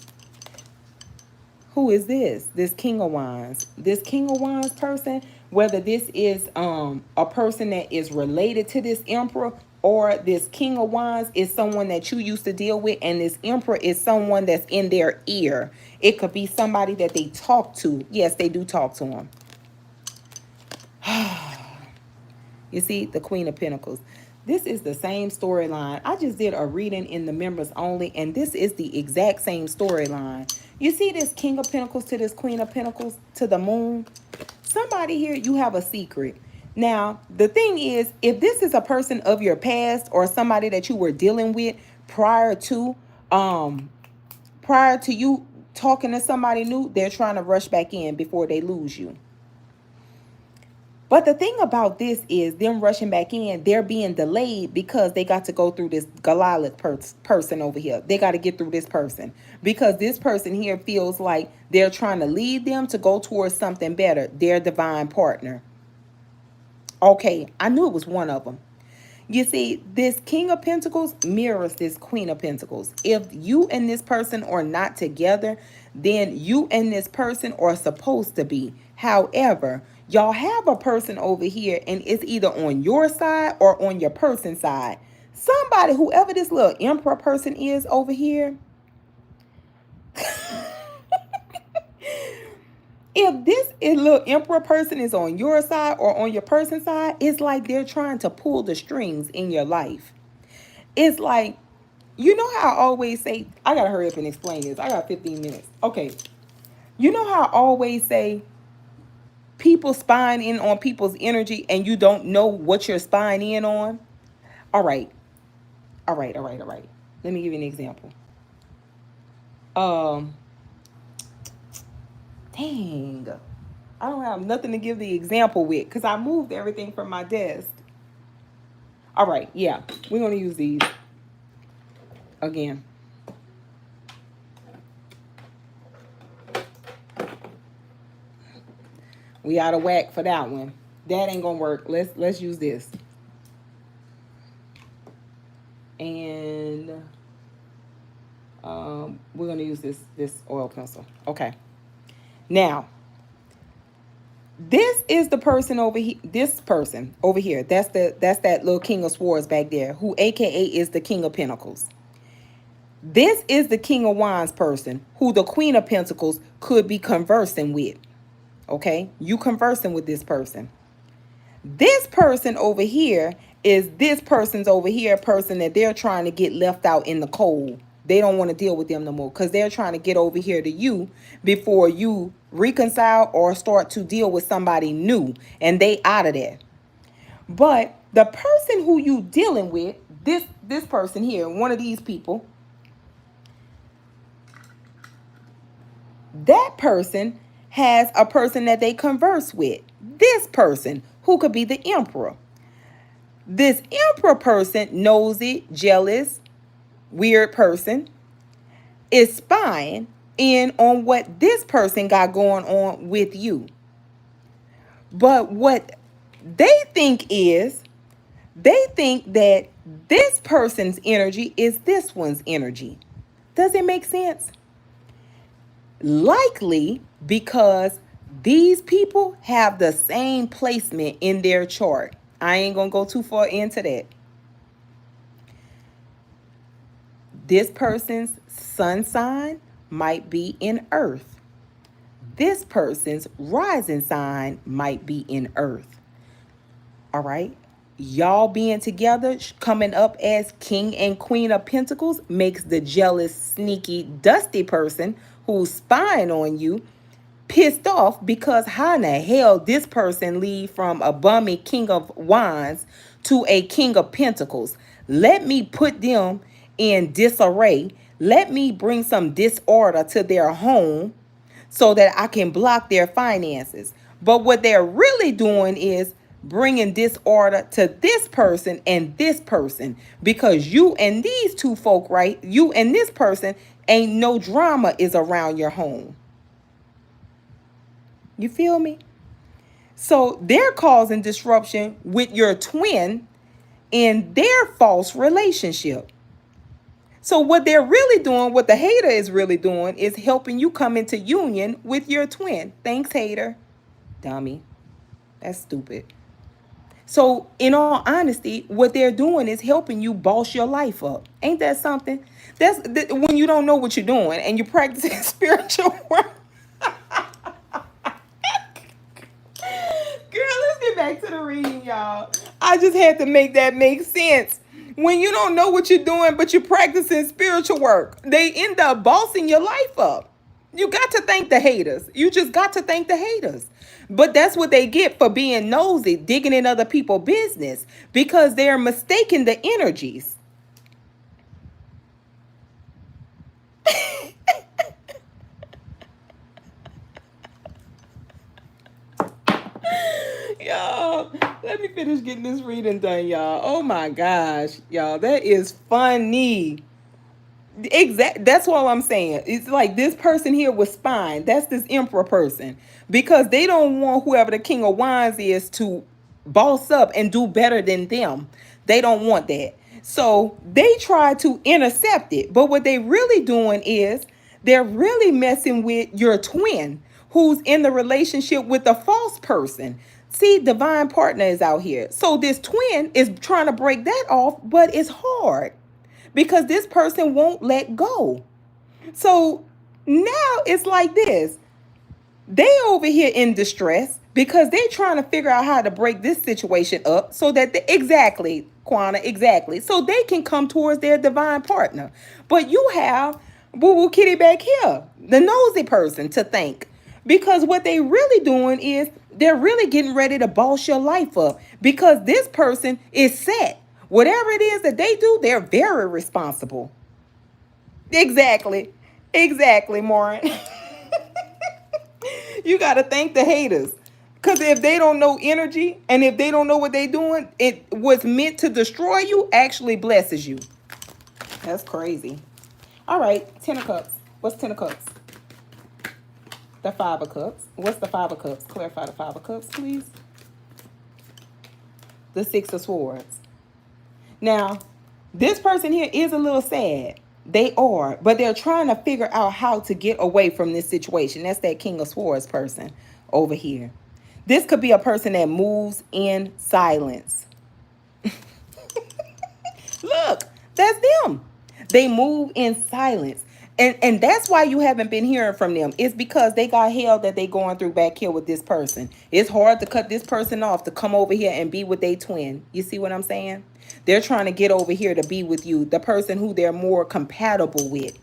Who is this? This King of Wands. This King of Wands person, whether this is a person that is related to this Emperor, or this King of Wands is someone that you used to deal with, and this Emperor is someone that's in their ear. It could be somebody that they talk to. Yes, they do talk to them. You see, the Queen of Pentacles. This is the same storyline. I just did a reading in the members only, and this is the exact same storyline. You see this King of Pentacles to this Queen of Pentacles to the Moon? Somebody here, you have a secret. Now, the thing is, if this is a person of your past or somebody that you were dealing with prior to you talking to somebody new, they're trying to rush back in before they lose you. But the thing about this is them rushing back in, they're being delayed because they got to go through this Goliath person over here. They got to get through this person because this person here feels like they're trying to lead them to go towards something better, their divine partner. Okay, I knew it was one of them. You see, this King of Pentacles mirrors this Queen of Pentacles. If you and this person are not together, then you and this person are supposed to be. However, y'all have a person over here, and it's either on your side or on your person's side. Somebody, whoever this little Emperor person is over here, if this little Emperor person is on your side or on your person's side, it's like they're trying to pull the strings in your life. It's like, you know how I always say, I gotta hurry up and explain this. I got 15 minutes. Okay. You know how I always say people spying in on people's energy and you don't know what you're spying in on? All right. All right, all right, all right. Let me give you an example. Dang. I don't have nothing to give the example with because I moved everything from my desk. All right, yeah. We're going to use these again. We out of whack for that one. That ain't gonna work. Let's use this. And we're gonna use this oil pencil. Okay. Now, this is the person over here. This person over here. That's that little King of Swords back there, who AKA is the King of Pentacles. This is the King of Wands person, who the Queen of Pentacles could be conversing with. Okay, you conversing with this person. This person over here is this person's over here person that they're trying to get left out in the cold. They don't want to deal with them no more because they're trying to get over here to you before you reconcile or start to deal with somebody new, and they out of there. But the person who you dealing with, this person here, one of these people, that person has a person that they converse with. This person, who could be the Emperor. This Emperor person, nosy, jealous, weird person, is spying in on what this person got going on with you. But what they think is, they think that this person's energy is this one's energy. Does it make sense? Likely because these people have the same placement in their chart. I ain't gonna go too far into that. This person's sun sign might be in Earth. This person's rising sign might be in Earth. All right? y'all being together, coming up as king and queen of pentacles, makes the jealous, sneaky, dusty person who's spying on you pissed off, because how in the hell this person leave from a bummy king of wands to a king of pentacles? Let me put them in disarray. Let me bring some disorder to their home so that I can block their finances. But what they're really doing is bringing disorder to this person and this person, because you and these two folk, right? You and this person, ain't no drama is around your home. You feel me? So they're causing disruption with your twin in their false relationship. So what they're really doing, what the hater is really doing, is helping you come into union with your twin. Thanks, hater. Dummy. That's stupid. So in all honesty, what they're doing is helping you boss your life up. Ain't that something? When you don't know what you're doing and you're practicing spiritual work. Girl, let's get back to the reading, y'all. I just had to make that make sense. When you don't know what you're doing, but you're practicing spiritual work, they end up bossing your life up. You got to thank the haters. You just got to thank the haters. But that's what they get for being nosy, digging in other people's business, because they're mistaking the energies. Y'all, let me finish getting this reading done, y'all. Oh my gosh, y'all, that is funny. That's all I'm saying. It's like this person here was spying. That's this emperor person, because they don't want whoever the king of wands is to boss up and do better than them. They don't want that. So they try to intercept it. But what they really doing is they're really messing with your twin who's in the relationship with the false person. See, divine partner is out here. So this twin is trying to break that off, but it's hard because this person won't let go. So now it's like this. They over here in distress because they trying to figure out how to break this situation up so that exactly, Quana, exactly, so they can come towards their divine partner. But you have Boo Boo Kitty back here, the nosy person, to thank, because what they really doing is they're really getting ready to boss your life up, because this person is set. Whatever it is that they do, they're very responsible. Exactly. Exactly, Maureen. You got to thank the haters. Because if they don't know energy and if they don't know what they're doing, it was meant to destroy you actually blesses you. That's crazy. All right, 10 of Cups. What's 10 of Cups? The 5 of Cups. What's the 5 of Cups? Clarify the 5 of Cups, please. The 6 of Swords. Now, this person here is a little sad. They are, but they're trying to figure out how to get away from this situation. That's that King of Swords person over here. This could be a person that moves in silence. Look, that's them. They move in silence. And that's why you haven't been hearing from them. It's because they got hell that they going through back here with this person. It's hard to cut this person off to come over here and be with their twin. You see what I'm saying? They're trying to get over here to be with you, the person who they're more compatible with,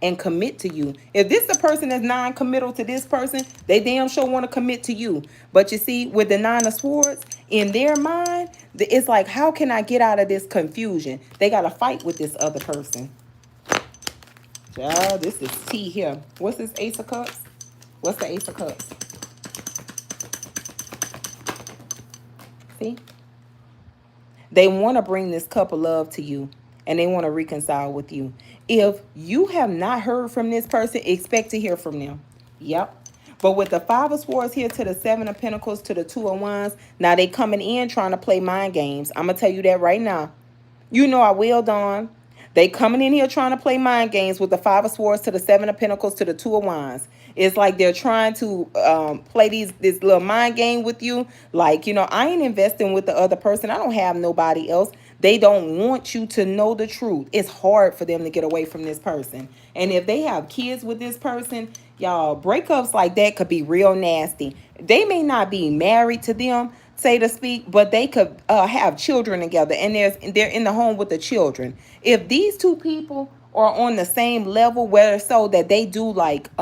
and commit to you. If this is a person that's non-committal to this person, they damn sure want to commit to you. But you see, with the 9 of Swords, in their mind, it's like, how can I get out of this confusion? They got to fight with this other person. Child, this is tea here. What's this Ace of Cups? What's the Ace of Cups? See? They want to bring this cup of love to you, and they want to reconcile with you. If you have not heard from this person, expect to hear from them. Yep. But with the 5 of Swords here to the 7 of Pentacles to the 2 of Wands, now they coming in trying to play mind games. I'm going to tell you that right now. You know I will, Dawn. They coming in here trying to play mind games with the 5 of Swords to the 7 of Pentacles to the 2 of Wands. It's like they're trying to play this little mind game with you. Like, you know, I ain't investing with the other person. I don't have nobody else. They don't want you to know the truth. It's hard for them to get away from this person. And if they have kids with this person, y'all, breakups like that could be real nasty. They may not be married to them say to speak, but they could have children together, and they're in the home with the children. If these two people are on the same level, whether so that they do like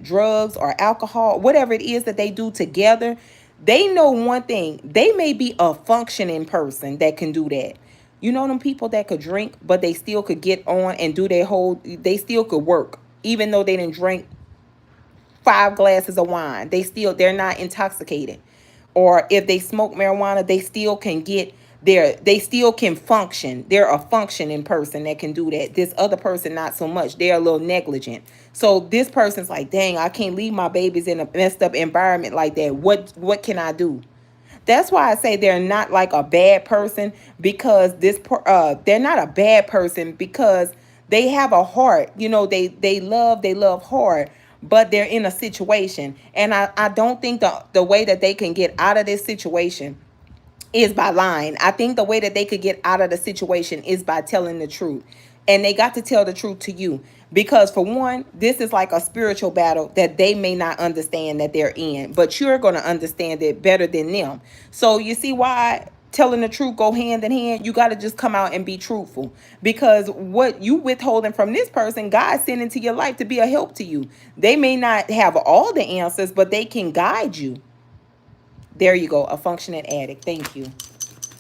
drugs or alcohol, whatever it is that they do together, they know one thing: they may be a functioning person that can do that. You know them people that could drink, but they still could get on and do their whole. They still could work, even though they didn't drink 5 glasses of wine. They're not intoxicated. Or if they smoke marijuana, they still can get they still can function. They're a functioning person that can do that. This other person not so much. They're a little negligent. So this person's like, dang, I can't leave my babies in a messed up environment like that. What can I do? That's why I say they're not like a bad person, because they're not a bad person because they have a heart. You know, they love hard, but they're in a situation. And I don't think the way that they can get out of this situation is by lying. I think the way that they could get out of the situation is by telling the truth. And they got to tell the truth to you. Because for one, this is like a spiritual battle that they may not understand that they're in, but you're going to understand it better than them. So you see why telling the truth go hand in hand? You got to just come out and be truthful, because what you withholding from this person, God sent into your life to be a help to you. They may not have all the answers, but they can guide you. There you go, a functioning addict. Thank you.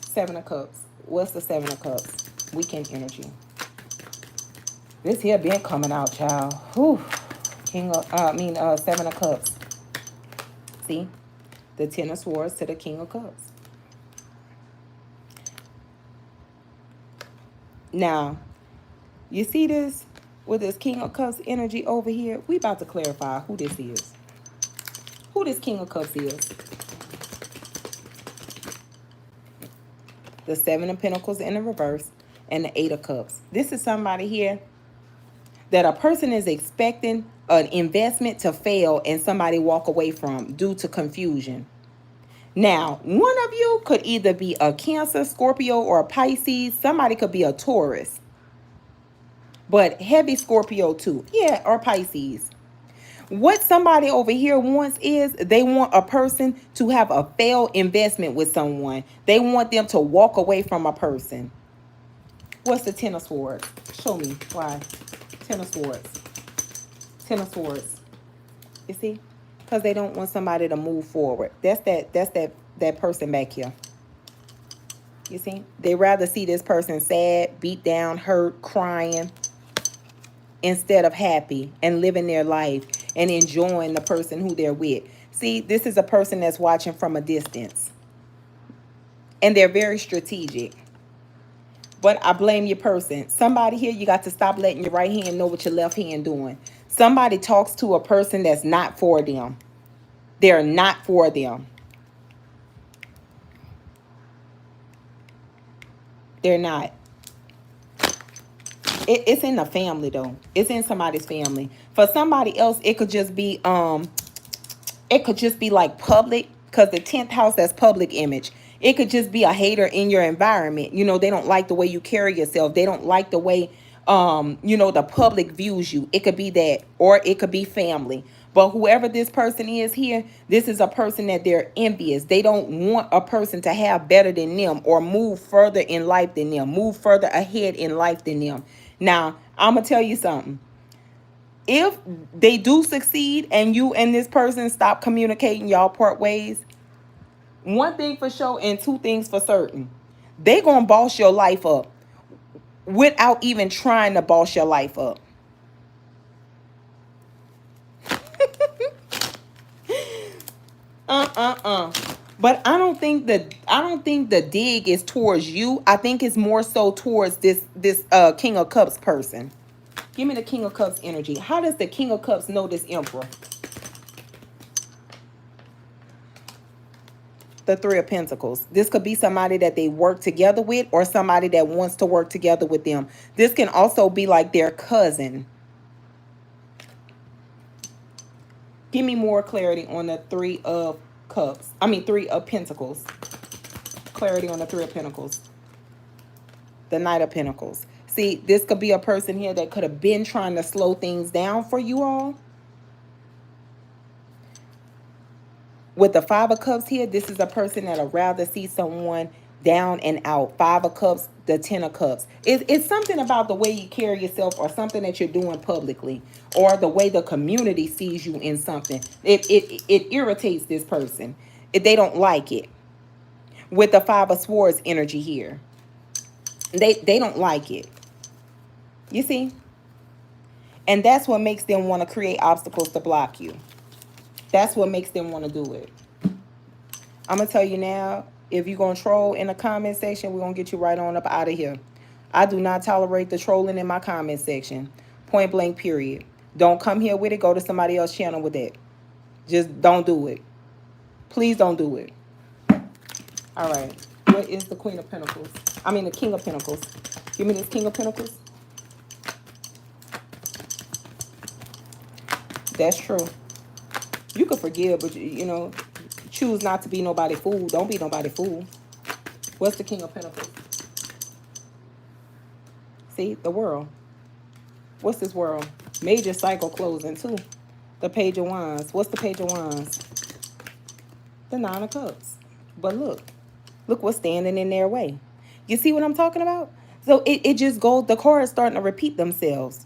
7 of Cups. What's the 7 of Cups? Weekend energy. This here been coming out, child. Whew. 7 of Cups. See? The 10 of Swords to the King of Cups. Now, you see this with this King of Cups energy over here? We about to clarify who this is. Who this King of Cups is. The 7 of Pentacles in the reverse and the 8 of Cups. This is somebody here that a person is expecting an investment to fail and somebody walk away from due to confusion. Now, one of you could either be a Cancer, Scorpio, or a Pisces. Somebody could be a Taurus. But heavy Scorpio too. Yeah, or Pisces. What somebody over here wants is they want a person to have a failed investment with someone. They want them to walk away from a person. What's the 10 of Swords? Show me why. 10 of Swords. 10 of Swords. You see? Because they don't want somebody to move forward. That's that person back here. You see? They rather see this person sad, beat down, hurt, crying, instead of happy and living their life and enjoying the person who they're with. See, this is a person that's watching from a distance. And they're very strategic. But I blame your person. Somebody here, you got to stop letting your right hand know what your left hand doing. Somebody talks to a person that's not for them. They're not for them. They're not. It's in the family though. It's in somebody's family. For somebody else, it could just be like public, because the 10th house, that's public image. It could just be a hater in your environment. You know, they don't like the way you carry yourself. They don't like the way the public views you. It could be that, or it could be family. But whoever this person is here, this is a person that they're envious. They don't want a person to have better than them or move further in life than them, move further ahead in life than them. Now, I'm going to tell you something. If they do succeed and you and this person stop communicating, y'all part ways, one thing for sure and two things for certain. They going to boss your life up without even trying to boss your life up. But I don't think the dig is towards you. I think it's more so towards this King of Cups person. Give me the King of Cups energy. How does the King of Cups know this Emperor? The 3 of Pentacles. This could be somebody that they work together with or somebody that wants to work together with them. This can also be like their cousin. Give me more clarity on the 3 of Cups. 3 of Pentacles. Clarity on the 3 of Pentacles. The Knight of Pentacles. See, this could be a person here that could have been trying to slow things down for you all. With the Five of Cups here, this is a person that'll rather see someone down and out. Five of Cups, the Ten of Cups. It's something about the way you carry yourself, or something that you're doing publicly, or the way the community sees you in something. It irritates this person. They don't like it. With the Five of Swords energy here, they don't like it. You see? And that's what makes them want to create obstacles to block you. That's what makes them want to do it. I'm going to tell you now, if you're going to troll in the comment section, we're going to get you right on up out of here. I do not tolerate the trolling in my comment section. Point blank, period. Don't come here with it. Go to somebody else's channel with that. Just don't do it. Please don't do it. All right. What is the Queen of Pentacles? I mean, the King of Pentacles. Give me this King of Pentacles. That's true. You can forgive, but, you know, choose not to be nobody fool. Don't be nobody fool. What's the King of Pentacles? See, the world. What's this world? Major cycle closing, too. The Page of Wands. What's the Page of Wands? The Nine of Cups. But look. Look what's standing in their way. You see what I'm talking about? So it just goes, the cards starting to repeat themselves.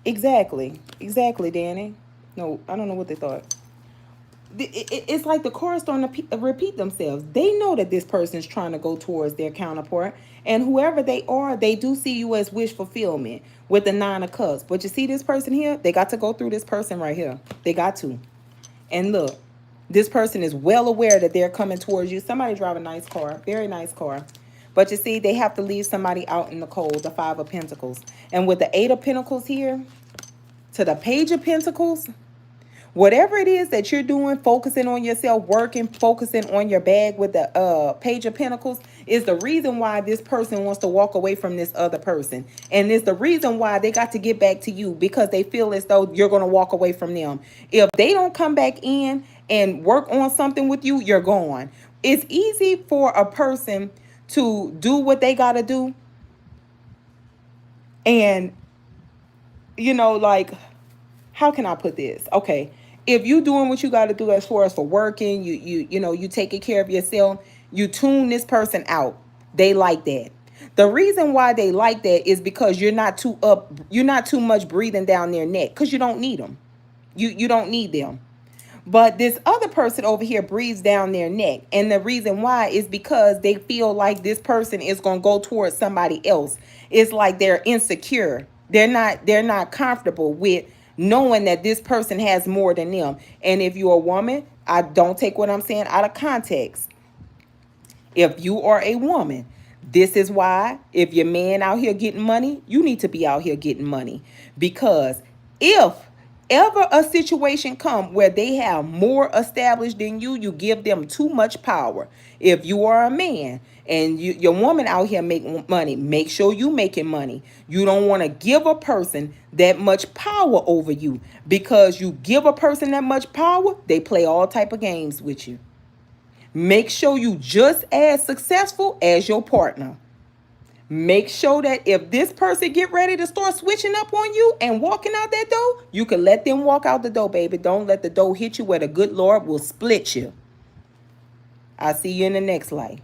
Exactly. Exactly, Danny. No, I don't know what they thought. It's like the cards starting to repeat themselves. They know that this person's trying to go towards their counterpart. And whoever they are, they do see you as wish fulfillment with the Nine of Cups. But you see this person here? They got to go through this person right here. They got to. And look, this person is well aware that they're coming towards you. Somebody drive a nice car. Very nice car. But you see, they have to leave somebody out in the cold, the Five of Pentacles. And with the Eight of Pentacles here, to the Page of Pentacles, whatever it is that you're doing, focusing on yourself, working, focusing on your bag with the Page of Pentacles, is the reason why this person wants to walk away from this other person. And it's the reason why they got to get back to you, because they feel as though you're going to walk away from them. If they don't come back in and work on something with you, you're gone. It's easy for a person to do what they got to do. And, you know, like, how can I put this? Okay. If you doing what you got to do as far as for working, you know, you taking care of yourself, you tune this person out. They like that. The reason why they like that is because you're not too much breathing down their neck, because you don't need them. You don't need them. But this other person over here breathes down their neck. And the reason why is because they feel like this person is going to go towards somebody else. It's like they're insecure. They're not comfortable with knowing that this person has more than them. And if you're a woman, I don't take what I'm saying out of context. If you are a woman, this is why if your man out here getting money, you need to be out here getting money. Because if ever a situation come where they have more established than you, you give them too much power. If you are a man and your woman out here making money, make sure you making money. You don't want to give a person that much power over you, because you give a person that much power, they play all type of games with you. Make sure you just as successful as your partner. Make sure that if this person get ready to start switching up on you and walking out that door, you can let them walk out the door, baby. Don't let the door hit you where the good Lord will split you. I'll see you in the next life.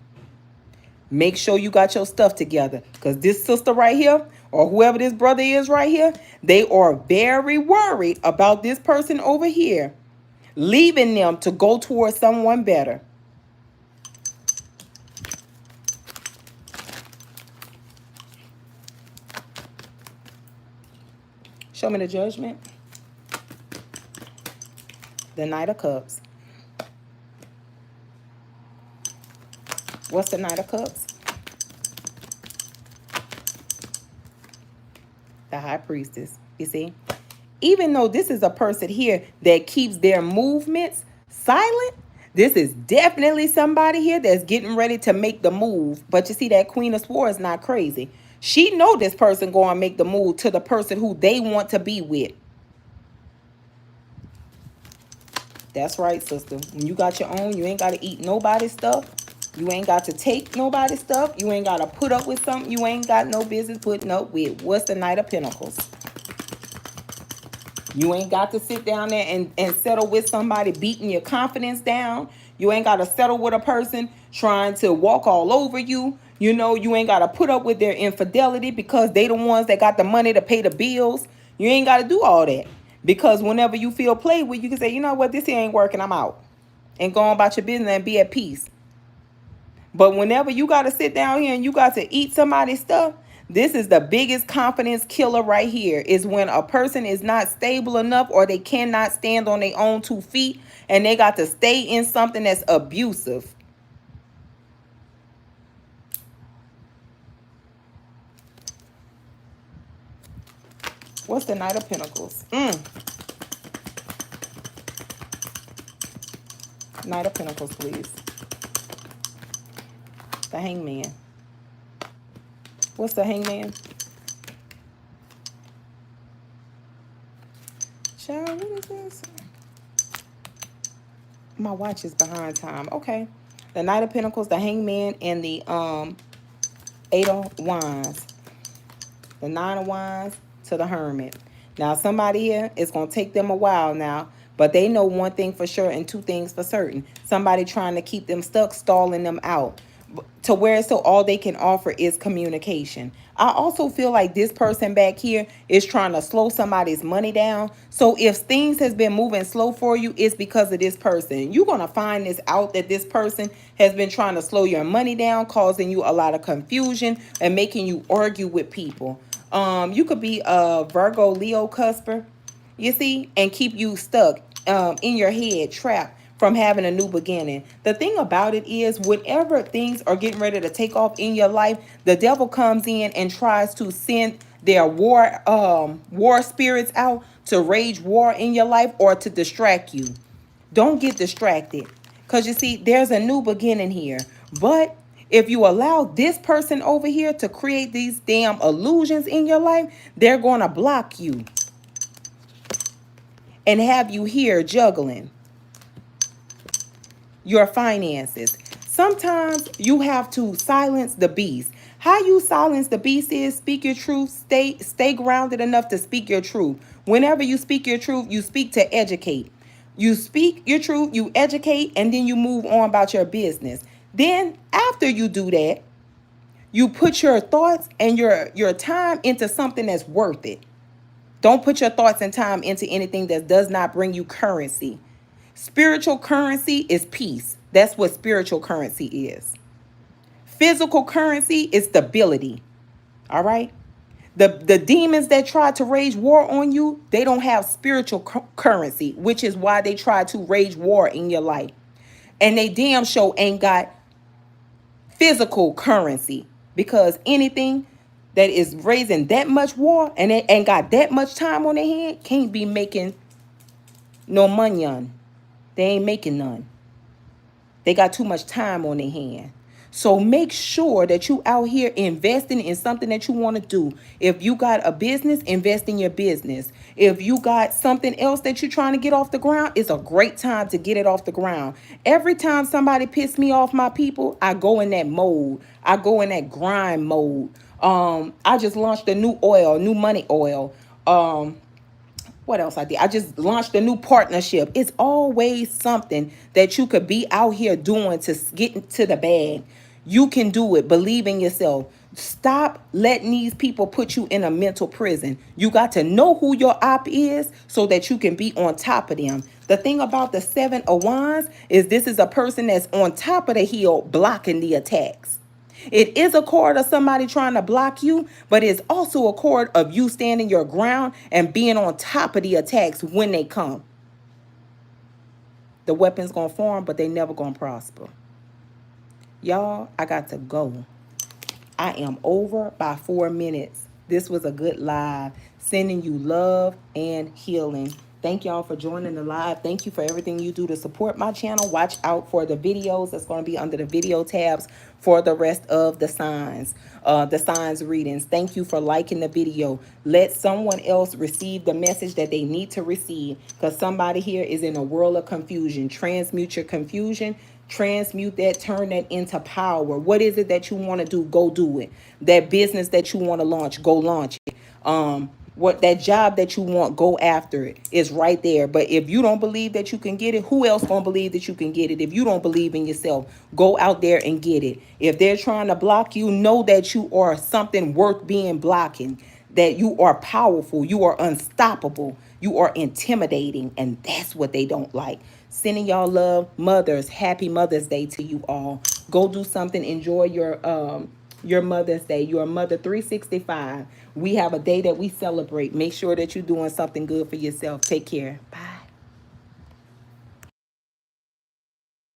Make sure you got your stuff together, because this sister right here, or whoever this brother is right here, they are very worried about this person over here, leaving them to go towards someone better. Show me the Judgment. The Knight of Cups. What's the Knight of Cups? The High Priestess. You see? Even though this is a person here that keeps their movements silent, this is definitely somebody here that's getting ready to make the move. But you see, that Queen of Swords is not crazy. She know this person going to make the move to the person who they want to be with. That's right, sister. When you got your own, you ain't got to eat nobody's stuff. You ain't got to take nobody's stuff. You ain't got to put up with something you ain't got no business putting up with. What's the Knight of Pentacles? You ain't got to sit down there and settle with somebody beating your confidence down. You ain't got to settle with a person trying to walk all over you. You know, you ain't got to put up with their infidelity because they the ones that got the money to pay the bills. You ain't got to do all that. Because whenever you feel played with, you can say, you know what, this here ain't working, I'm out. And go on about your business and be at peace. But whenever you got to sit down here and you got to eat somebody's stuff, this is the biggest confidence killer right here, is when a person is not stable enough or they cannot stand on their own 2 feet and they got to stay in something that's abusive. What's the Knight of Pentacles? Knight of Pentacles, please. The Hangman. What's the Hangman? Child, what is this? My watch is behind time. Okay. The Knight of Pentacles, the Hangman, and the Eight of Wands. The Nine of Wands to the Hermit. Now, somebody here, it's going to take them a while now, but they know one thing for sure and two things for certain. Somebody trying to keep them stuck, stalling them out. To where so all they can offer is communication. I also feel like this person back here is trying to slow somebody's money down. So if things has been moving slow for you, it's because of this person. You're going to find this out, that this person has been trying to slow your money down, causing you a lot of confusion and making you argue with people. You could be a Virgo, Leo cusper, you see, and keep you stuck in your head, trapped from having a new beginning. The thing about it is, whenever things are getting ready to take off in your life, the devil comes in and tries to send their war spirits out to rage war in your life or to distract you. Don't get distracted, because you see, there's a new beginning here. But if you allow this person over here to create these damn illusions in your life, they're going to block you and have you here juggling your finances. Sometimes you have to silence the beast. How you silence the beast is speak your truth. Stay grounded enough to speak your truth. Whenever you speak your truth, you speak to educate. You speak your truth, you educate, and then you move on about your business. Then after you do that, you put your thoughts and your time into something that's worth it. Don't put your thoughts and time into anything that does not bring you currency. Spiritual currency is peace. That's what spiritual currency is. Physical currency is stability. All right? The demons that try to rage war on you, they don't have spiritual currency, which is why they try to rage war in your life. And they damn sure ain't got physical currency, because anything that is raising that much war and it ain't got that much time on their hand can't be making no money on. They ain't making none. They got too much time on their hand. So make sure that you out here investing in something that you want to do. If you got a business, invest in your business. If you got something else that you're trying to get off the ground, it's a great time to get it off the ground. Every time somebody piss me off, my people, I go in that mode. I go in that grind mode. I just launched a new oil, new money oil. What else I did? I just launched a new partnership. It's always something that you could be out here doing to get into the bag. You can do it. Believe in yourself. Stop letting these people put you in a mental prison. You got to know who your op is so that you can be on top of them. The thing about the Seven of Wands is this is a person that's on top of the hill blocking the attacks. It is a card of somebody trying to block you, but it's also a card of you standing your ground and being on top of the attacks when they come. The weapon's going to form, but they never going to prosper. Y'all, I got to go. I am over by 4 minutes. This was a good live. Sending you love and healing. Thank y'all for joining the live. Thank you for everything you do to support my channel. Watch out for the videos that's going to be under the video tabs for the rest of the signs readings. Thank you for liking the video. Let someone else receive the message that they need to receive, because somebody here is in a world of confusion. Transmute your confusion. Transmute that, turn that into power. What is it that you want to do? Go do it. That business that you want to launch, go launch it. What that job that you want, go after it. It's right there. But if you don't believe that you can get it, who else gonna believe that you can get it? If you don't believe in yourself, go out there and get it. If they're trying to block you, know that you are something worth being blocking, that you are powerful, you are unstoppable, you are intimidating, and that's what they don't like. Sending y'all love. Mothers, happy Mother's Day to you all. Go do something, enjoy your Mother's Day. You're a mother 365. We have a day that we celebrate. Make sure that you're doing something good for yourself. Take care. Bye.